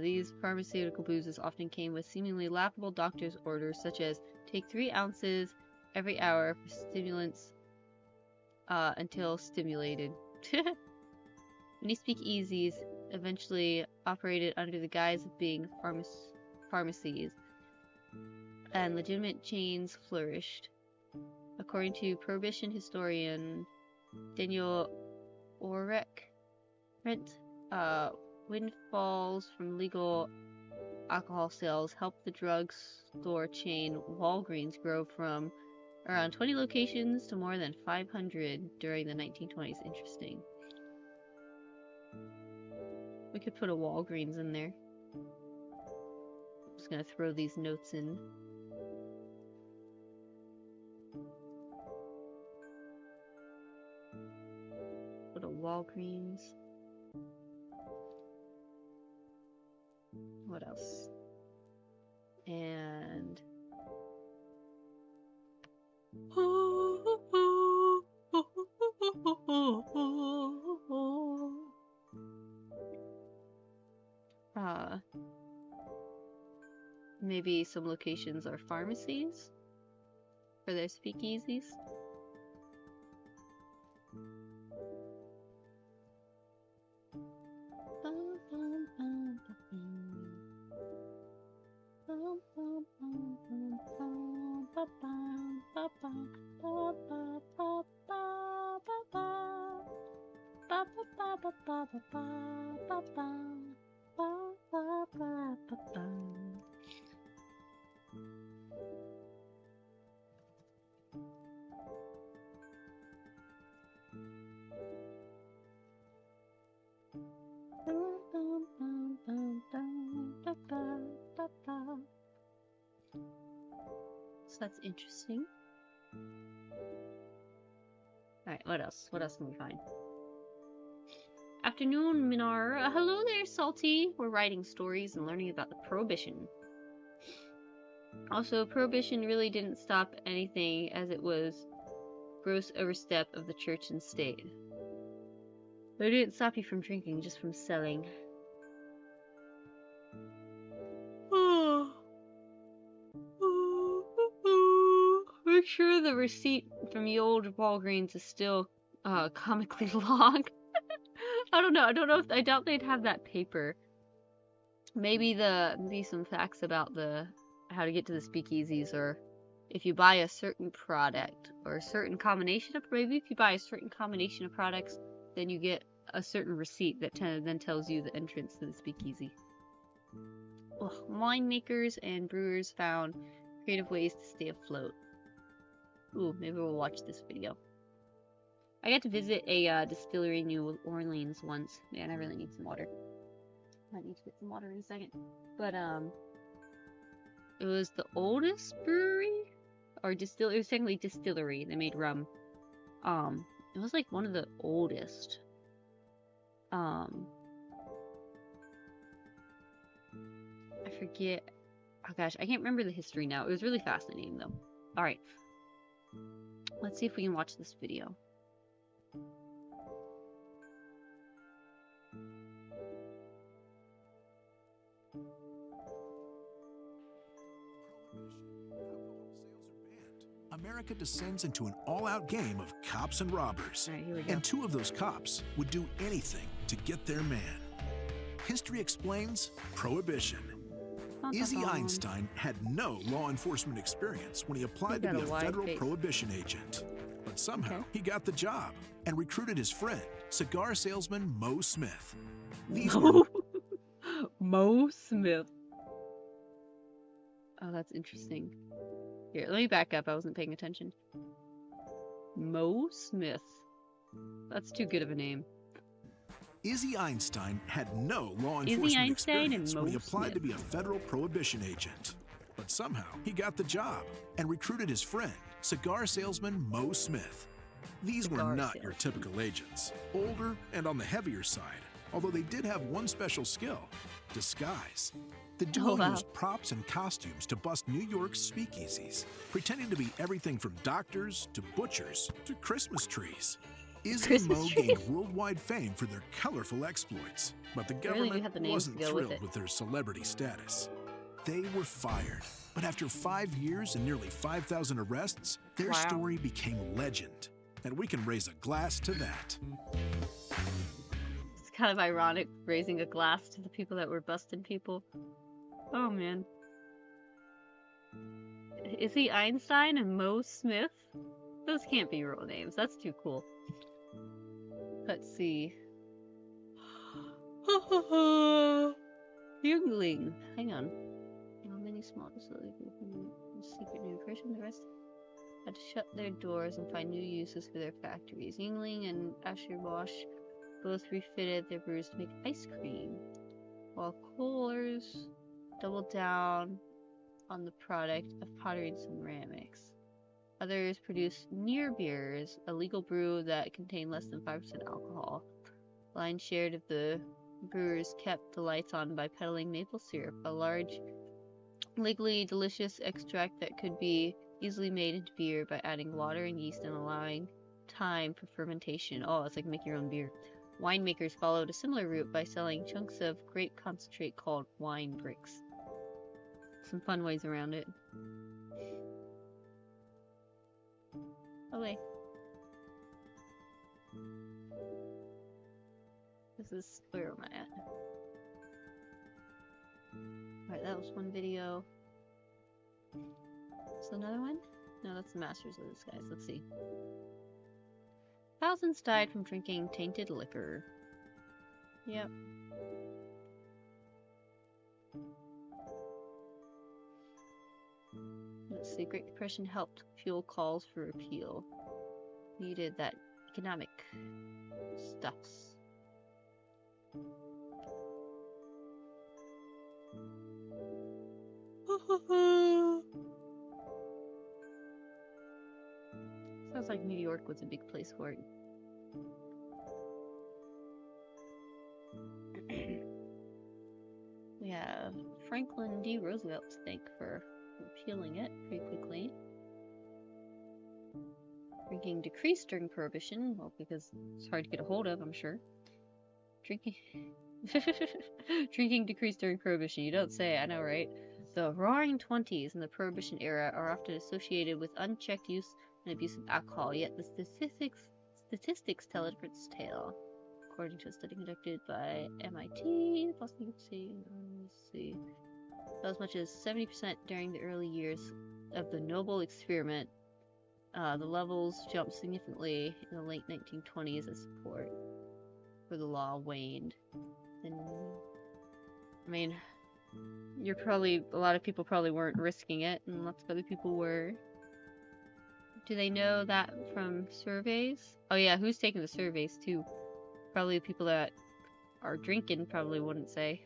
These pharmaceutical boozes often came with seemingly laughable doctor's orders, such as take 3 ounces every hour for stimulants until stimulated. Many speakeasies eventually operated under the guise of being pharmacies, and legitimate chains flourished. According to Prohibition historian Daniel Orek, windfalls from legal alcohol sales helped the drugstore chain Walgreens grow from around 20 locations to more than 500 during the 1920s. Interesting. We could put a Walgreens in there. I'm just gonna throw these notes in. Put a Walgreens. What else? And maybe some locations are pharmacies for their speakeasies. So that's interesting. Alright, what else? What else can we find? Afternoon, Minna. Hello there, Salty. We're writing stories and learning about the Prohibition. Also, Prohibition really didn't stop anything, as it was gross overstep of the church and state. They didn't stop you from drinking, just from selling. Make sure the receipt from the old Walgreens is still comically long. I don't know if I doubt they'd have that paper. Maybe some facts about how to get to the speakeasies, or if you buy a certain product or a certain combination of, maybe if you buy a certain combination of products, then you get a certain receipt that then tells you the entrance to the speakeasy. Ugh, winemakers and brewers found creative ways to stay afloat. Ooh, maybe we'll watch this video. I got to visit a distillery in New Orleans once. Man, I really need some water. Might need to get some water in a second. But it was the oldest brewery or distillery. It was technically distillery. They made rum. It was like one of the oldest. I forget. Oh gosh, I can't remember the history now. It was really fascinating though. All right. Let's see if we can watch this video. America descends into an all-out game of cops and robbers. All right, here we go. And two of those cops would do anything to get their man. History explains Prohibition. Izzy Einstein had no law enforcement experience when he applied to be a federal prohibition agent. But somehow he got the job and recruited his friend, cigar salesman Mo Smith. These were Mo Smith. Oh, that's interesting. Here, let me back up. I wasn't paying attention. Mo Smith. That's too good of a name. Izzy Einstein had no law enforcement experience when he applied to be a federal prohibition agent. But somehow he got the job and recruited his friend, cigar salesman Mo Smith. These were not your typical agents, older and on the heavier side, although they did have one special skill: disguise. The duo used props and costumes to bust New York's speakeasies, pretending to be everything from doctors to butchers to Christmas trees. Izzy and Mo gained worldwide fame for their colorful exploits, but the government wasn't thrilled with their celebrity status. They were fired, but after 5 years and nearly 5,000 arrests, their story became legend, and we can raise a glass to that. It's kind of ironic raising a glass to the people that were busting people. Oh man. Izzy Einstein and Mo Smith? Those can't be real names. That's too cool. Let's see. Youngling. Hang on. Many small secret new creation. The rest had to shut their doors and find new uses for their factories. Yingling and Asher-Bosch both refitted their brews to make ice cream, while Kohlers doubled down on the product of pottery and ceramics. Others produced near beers, a legal brew that contained less than 5% alcohol. Lion's share of the brewers kept the lights on by peddling maple syrup, a large, legally delicious extract that could be easily made into beer by adding water and yeast and allowing time for fermentation. Oh, it's like make your own beer. Winemakers followed a similar route by selling chunks of grape concentrate called wine bricks. Some fun ways around it. Away. This is where am I at? Alright, that was one video. So another one? No, that's the Masters of Disguise. Let's see. Thousands died from drinking tainted liquor. Yep. Let's see, Great Depression helped fuel calls for repeal. Needed that economic stuffs. Sounds like New York was a big place for it. We have Franklin D. Roosevelt to thank for repealing it pretty quickly. Drinking decreased during Prohibition, well, because it's hard to get a hold of, I'm sure. Drinking decreased during Prohibition, you don't say, I know, right? The Roaring Twenties in the Prohibition era are often associated with unchecked use and abuse of alcohol, yet the statistics tell a different tale. According to a study conducted by MIT, let's see, as much as 70% during the early years of the Noble Experiment. The levels jumped significantly in the late 1920s as support for the law waned. And I mean, a lot of people probably weren't risking it, and lots of other people were. Do they know that from surveys? Oh yeah, who's taking the surveys too? Probably the people that are drinking probably wouldn't say.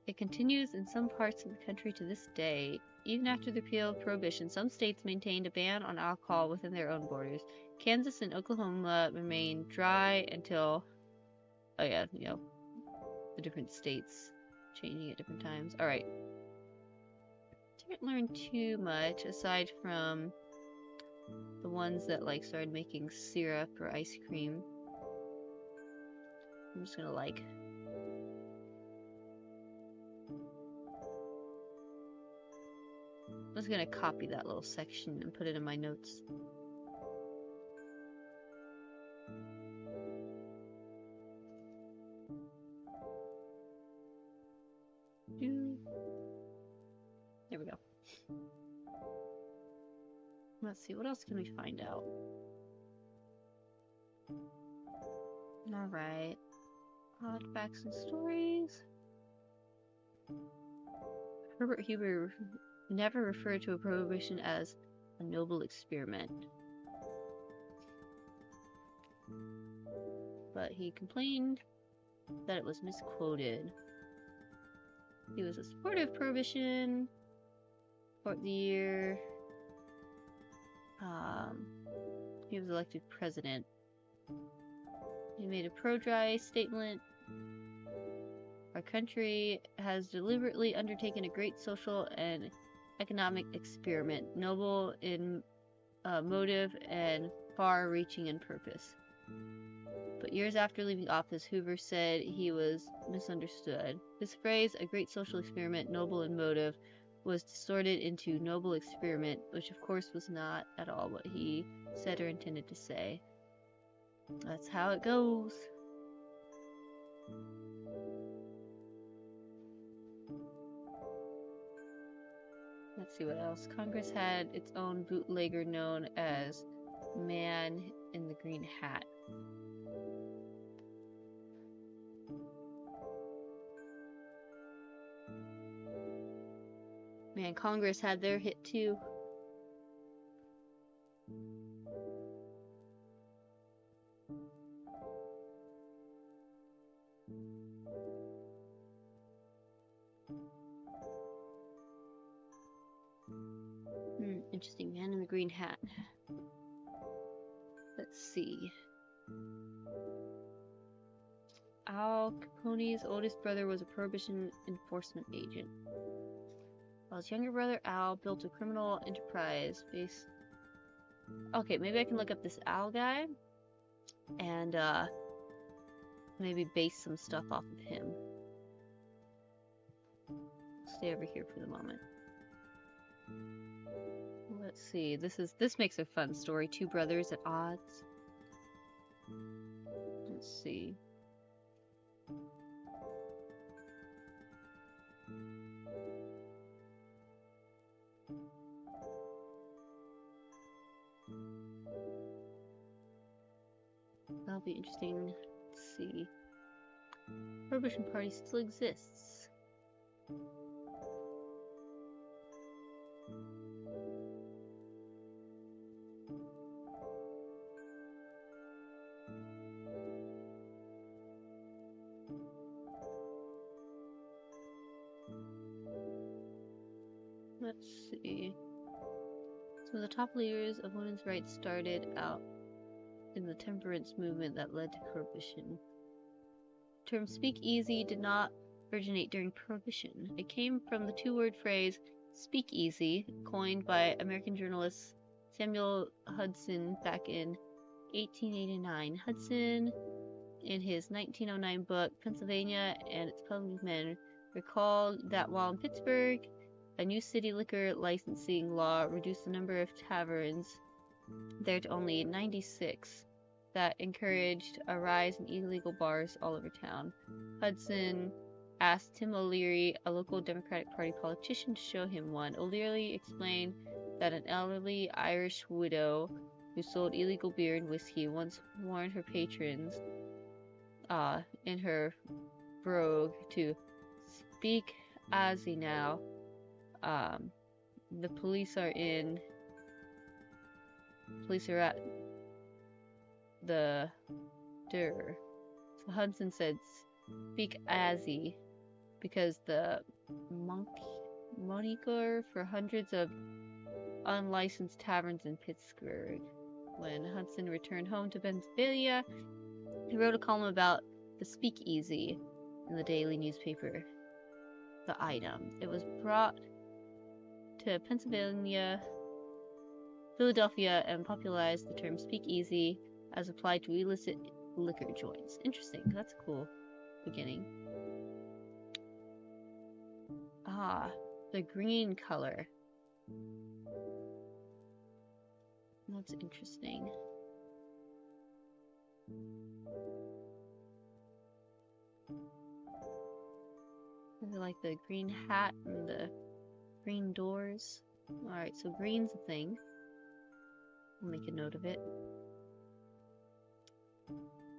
It continues in some parts of the country to this day. Even after the repeal of Prohibition, some states maintained a ban on alcohol within their own borders. Kansas and Oklahoma remained dry until, oh yeah, you know, the different states changing at different times. Alright. Didn't learn too much aside from the ones that like started making syrup or ice cream. I'm just gonna like I'm just gonna copy that little section and put it in my notes. There we go. Let's see, what else can we find out? Alright. Odd facts and stories. Herbert Hoover never referred to a prohibition as a noble experiment. But he complained that it was misquoted. He was a supporter of prohibition for the year he was elected president. He made a pro-dry statement. Our country has deliberately undertaken a great social and economic experiment, noble in motive and far-reaching in purpose. But years after leaving office, Hoover said he was misunderstood. This phrase, a great social experiment, noble in motive, was distorted into noble experiment, which of course was not at all what he said or intended to say. That's how it goes. Let's see what else. Congress had its own bootlegger known as Man in the Green Hat. Man, Congress had their hit too. Interesting. Man in the Green Hat. Let's see. Al Capone's oldest brother was a prohibition enforcement agent, while his younger brother Al built a criminal enterprise based... Okay, maybe I can look up this Al guy and maybe base some stuff off of him. Stay over here for the moment. Let's see. This makes a fun story. Two brothers at odds. Let's see. That'll be interesting. Let's see. Prohibition Party still exists. Let's see. So the top leaders of women's rights started out in the temperance movement that led to prohibition. The term speakeasy did not originate during prohibition. It came from the two-word phrase speakeasy, coined by American journalist Samuel Hudson back in 1889. Hudson, in his 1909 book, Pennsylvania and its Public Men, recalled that while in Pittsburgh, a new city liquor licensing law reduced the number of taverns there to only 96, that encouraged a rise in illegal bars all over town. Hudson asked Tim O'Leary, a local Democratic Party politician, to show him one. O'Leary explained that an elderly Irish widow who sold illegal beer and whiskey once warned her patrons in her brogue to speak asy now. The police are at the door. So Hudson said speak asy because the moniker for hundreds of unlicensed taverns in Pittsburgh. When Hudson returned home to Pennsylvania, he wrote a column about the speakeasy in the daily newspaper. The item. It was brought to Philadelphia, and popularized the term speakeasy as applied to illicit liquor joints. Interesting. That's a cool beginning. The green color. That's interesting. I like the green hat and the green doors. Alright, so green's a thing. I'll make a note of it.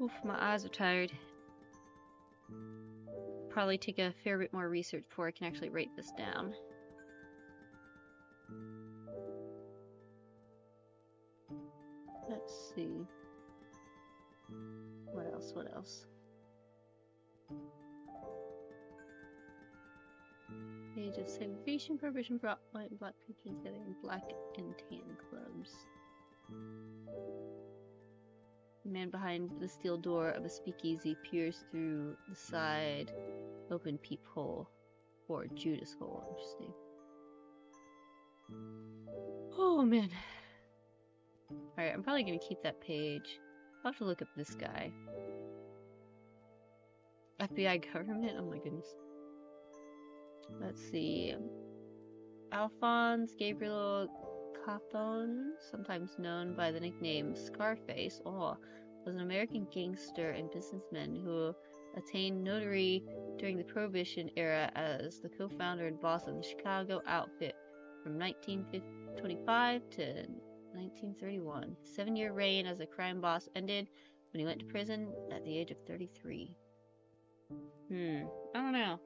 Oof, my eyes are tired. Probably take a fair bit more research before I can actually write this down. Let's see. What else? Age of segregation, prohibition brought white and black people together in black and tan clubs. The man behind the steel door of a speakeasy peers through the side open peephole, or Judas hole. Interesting. Oh man. Alright, I'm probably gonna keep that page. I'll have to look up this guy. FBI government? Oh my goodness. Let's see. Alphonse Gabriel Cathon, sometimes known by the nickname Scarface, was an American gangster and businessman who attained notoriety during the Prohibition era as the co-founder and boss of the Chicago outfit from 1925 to 1931. His 7-year reign as a crime boss ended when he went to prison at the age of 33. I don't know.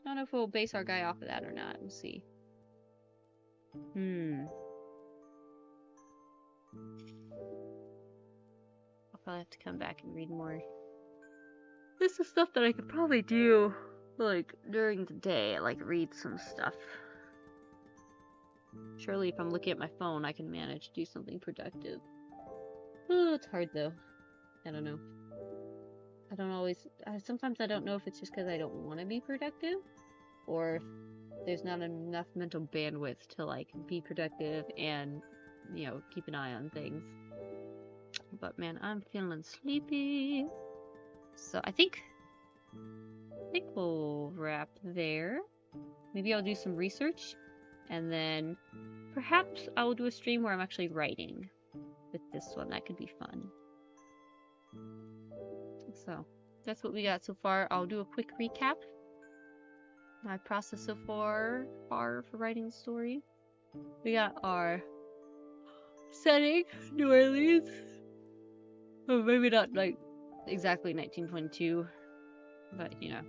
I don't know if we'll base our guy off of that or not. We'll see. I'll probably have to come back and read more. This is stuff that I could probably do, like, during the day. Like, read some stuff. Surely if I'm looking at my phone, I can manage to do something productive. Oh, it's hard, though. I don't know. Sometimes I don't know if it's just because I don't want to be productive, or if there's not enough mental bandwidth to, like, be productive and, you know, keep an eye on things. But man, I'm feeling sleepy. So I think we'll wrap there. Maybe I'll do some research, and then perhaps I will do a stream where I'm actually writing with this one. That could be fun. So that's what we got so far. I'll do a quick recap. My process so far for writing the story. We got our setting, New Orleans. Oh, maybe not like exactly 1922. But, you know.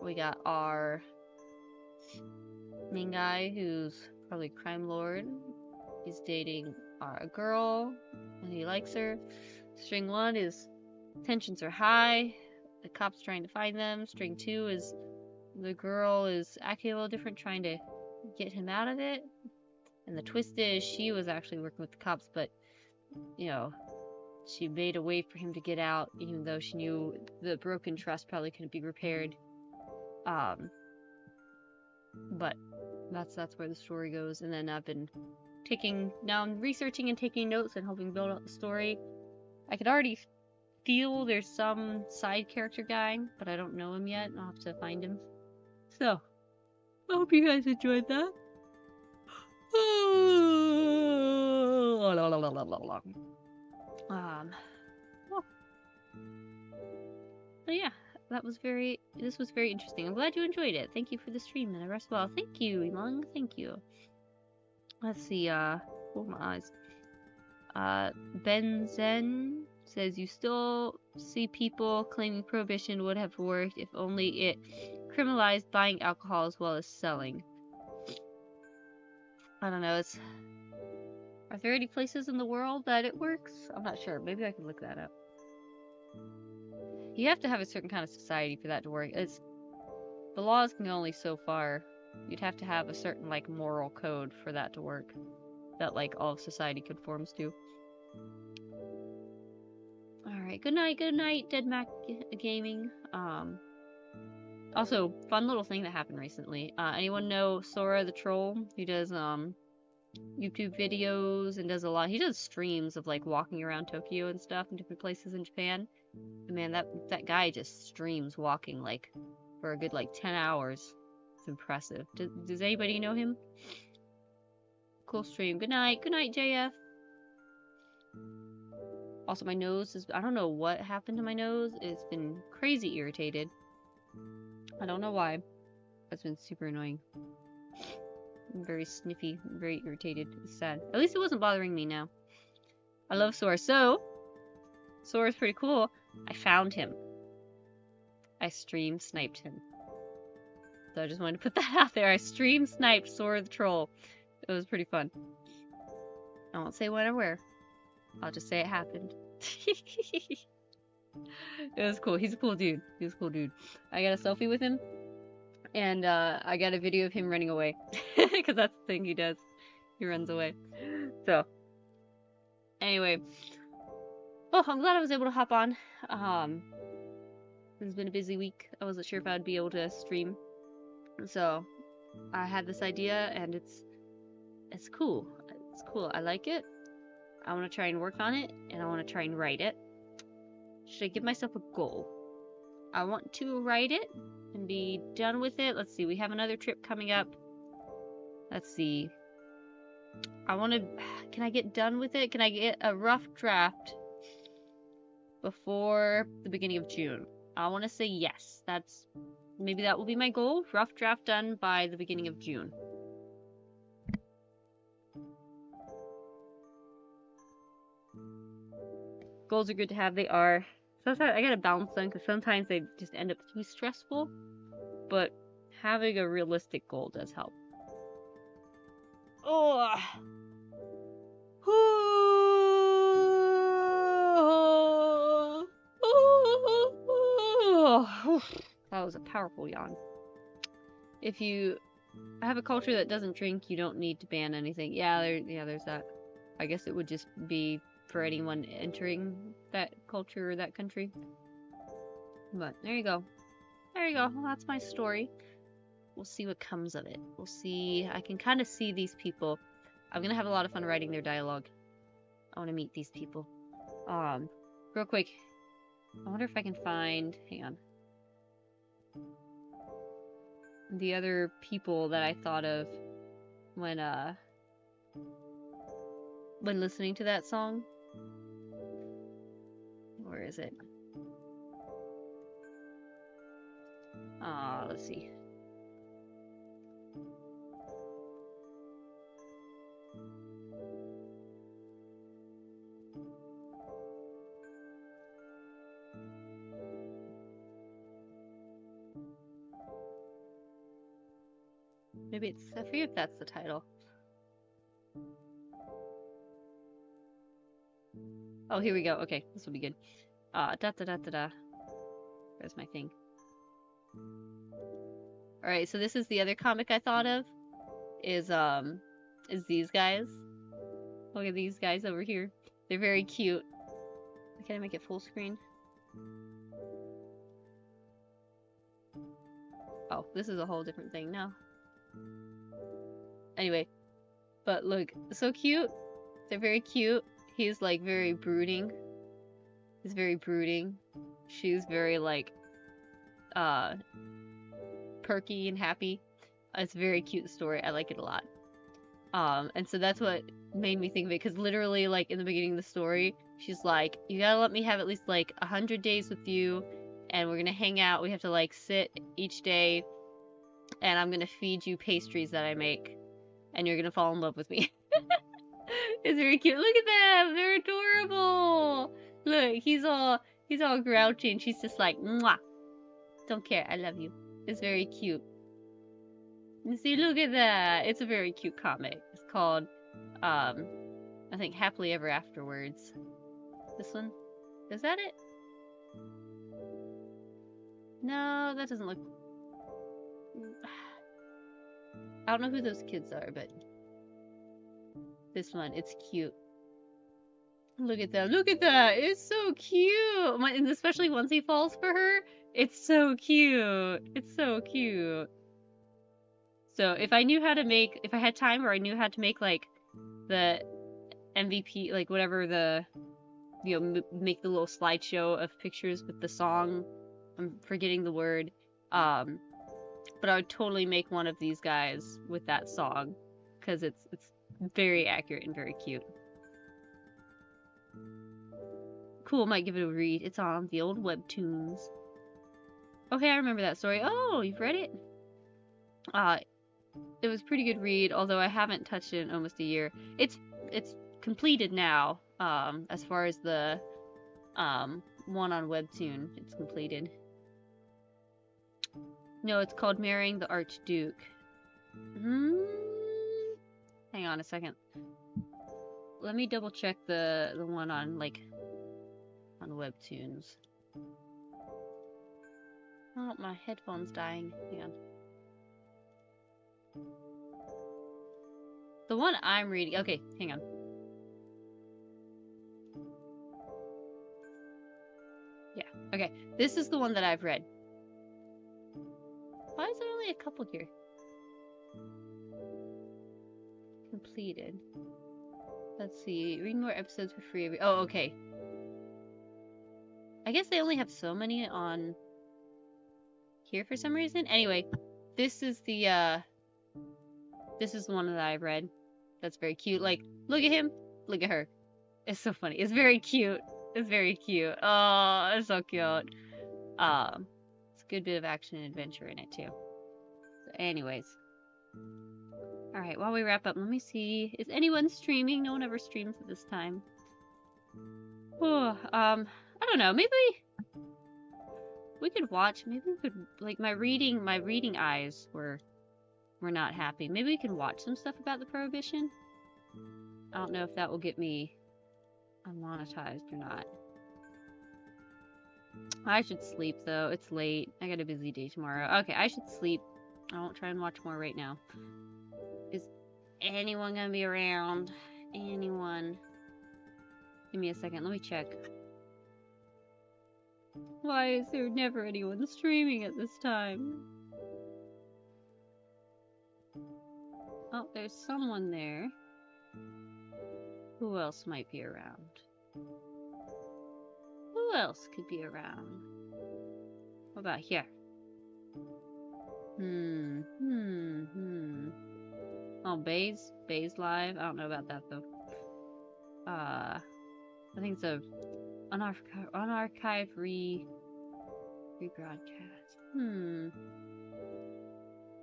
We got our main guy who's probably a crime lord. He's dating a girl and he likes her. String 1 is tensions are high. The cop's trying to find them. String 2 is the girl is acting a little different, trying to get him out of it. And the twist is she was actually working with the cops, but, you know, she made a way for him to get out, even though she knew the broken trust probably couldn't be repaired. But that's where the story goes. And then now I'm researching and taking notes and helping build out the story. I could already feel there's some side character guy, but I don't know him yet. I'll have to find him. So, I hope you guys enjoyed that. But yeah, this was very interesting. I'm glad you enjoyed it. Thank you for the stream, and rest well. Thank you, Emong. Thank you. Let's see, my eyes. Ben Zen says, you still see people claiming prohibition would have worked if only it criminalized buying alcohol as well as selling. I don't know, are there any places in the world that it works? I'm not sure. Maybe I can look that up. You have to have a certain kind of society for that to work. The laws can go only so far. You'd have to have a certain, like, moral code for that to work. That, like, all of society conforms to. Alright, good night, Dead Mac Gaming. Also, fun little thing that happened recently. Anyone know Sora the Troll? He does, YouTube videos and does he does streams of, like, walking around Tokyo and stuff in different places in Japan. And man, that guy just streams walking, like, for a good, like, 10 hours. It's impressive. Does anybody know him? Cool stream. Good night, JF. Also, my nose is, I don't know what happened to my nose. It's been crazy irritated. I don't know why. It's been super annoying. I'm very sniffy, very irritated. It's sad. At least it wasn't bothering me now. I love Sora. So, Sora's pretty cool. I found him. I stream sniped him. So I just wanted to put that out there. I stream sniped Sora the Troll. It was pretty fun. I won't say when or where. I'll just say it happened. It was cool. He's a cool dude. I got a selfie with him. And I got a video of him running away. Because that's the thing he does. He runs away. So. Anyway. Well, I'm glad I was able to hop on. It's been a busy week. I wasn't sure if I'd be able to stream. So, I had this idea and it's cool. It's cool. I like it. I want to try and work on it. And I want to try and write it. Should I give myself a goal? I want to write it and be done with it. Let's see. We have another trip coming up. Let's see. Can I get done with it? Can I get a rough draft before the beginning of June? I want to say yes. Maybe that will be my goal. Rough draft done by the beginning of June. Goals are good to have. They are. Sometimes I gotta balance them because sometimes they just end up too stressful. But having a realistic goal does help. Oh. That was a powerful yawn. If you have a culture that doesn't drink, you don't need to ban anything. Yeah, there's that. I guess it would just be for anyone entering that culture or that country. But there you go. Well, that's my story. We'll see what comes of it. We'll see. I can kind of see these people. I'm gonna have a lot of fun writing their dialogue. I want to meet these people. Real quick. I wonder if I can find... Hang on. The other people that I thought of when listening to that song. Where is it? Let's see. Maybe it's, I forget if that's the title. Oh, here we go. Okay, this will be good. Where's my thing? Alright, so this is the other comic I thought of. Is these guys. Look at these guys over here. They're very cute. Can I make it full screen? Oh, this is a whole different thing now. Anyway, but look, so cute. They're very cute. He's like very brooding. He's very brooding. She's very like perky and happy. It's a very cute story. I like it a lot. And so that's what made me think of it, because literally, like, in the beginning of the story, she's like, you gotta let me have at least, like, 100 days with you, and we're gonna hang out. We have to, like, sit each day, and I'm gonna feed you pastries that I make, and you're gonna fall in love with me. It's very cute. Look at them! They're adorable! Look, he's all grouchy, and she's just like, mwah! Don't care, I love you. It's very cute. You see, look at that! It's a very cute comic. It's called, I think Happily Ever Afterwards. This one? Is that it? No, that doesn't look... I don't know who those kids are, but... This one, it's cute. Look at that, look at that! It's so cute! And especially once he falls for her, it's so cute! It's so cute! So if I knew how to make, if I had time, or I knew how to make, like, the MVP, like, whatever the, you know, make the little slideshow of pictures with the song, I'm forgetting the word, but I would totally make one of these guys with that song, because it's very accurate and very cute. Cool, might give it a read. It's on the old webtoons. Okay, I remember that story. Oh, you've read it? It was a pretty good read, although I haven't touched it in almost a year. It's completed now, as far as the one on Webtoon. It's completed. No, it's called Marrying the Archduke. Hang on a second. Let me double check the one on, like, on Webtoons. Oh, my headphone's dying. Hang on. The one I'm reading... Okay, hang on. Yeah, okay. This is the one that I've read. Why is there only a couple here? Completed. Let's see. Read more episodes for free every... Oh, okay. I guess they only have so many on here for some reason. Anyway, this is the one that I've read. That's very cute. Like, look at him. Look at her. It's so funny. It's very cute. It's very cute. Oh, it's so cute. It's a good bit of action and adventure in it, too. So anyways. Alright, while we wrap up, let me see. Is anyone streaming? No one ever streams at this time. Oh, I don't know. Maybe we could watch. Maybe we could, like, my reading eyes were not happy. Maybe we can watch some stuff about the Prohibition. I don't know if that will get me unmonetized or not. I should sleep, though. It's late. I got a busy day tomorrow. Okay, I should sleep. I won't try and watch more right now. Is anyone gonna be around? Anyone? Give me a second. Let me check. Why is there never anyone streaming at this time? Oh, there's someone there. Who else might be around? Who else could be around? What about here? Oh, Bay's live? I don't know about that, though. I think it's a unarchived rebroadcast.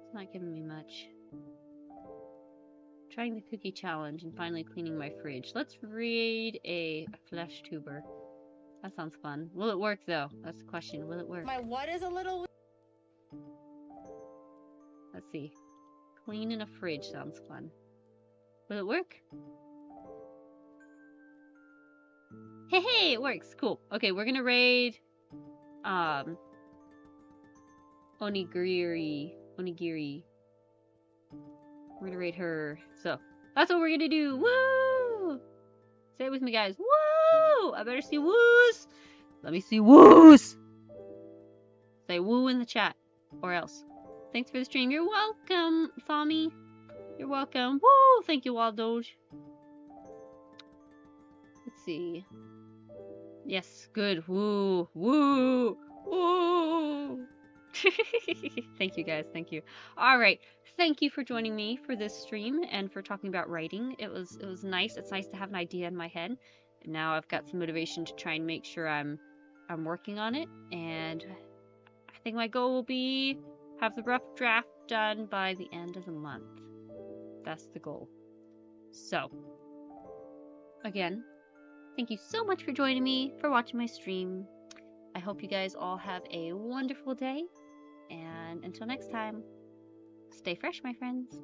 It's not giving me much. Trying the cookie challenge and finally cleaning my fridge. Let's read a flesh tuber. That sounds fun. Will it work, though? That's the question. Will it work? My what is a little... Let's see. Cleaning a fridge sounds fun. Will it work? Hey, it works. Cool. Okay, we're gonna raid Onigiri. We're gonna raid her. So that's what we're gonna do. Woo! Say it with me, guys. Woo! I better see woos. Let me see woos. Say woo in the chat, or else. Thanks for the stream. You're welcome, Fami. You're welcome. Woo! Thank you, Waldoge. Let's see. Yes, good. Woo, woo, woo. Thank you, guys. Thank you. All right. Thank you for joining me for this stream and for talking about writing. It was nice. It's nice to have an idea in my head. And now I've got some motivation to try and make sure I'm working on it. And I think my goal will be have the rough draft done by the end of the month. That's the goal. So, again, thank you so much for joining me, for watching my stream. I hope you guys all have a wonderful day. And until next time, stay fresh, my friends.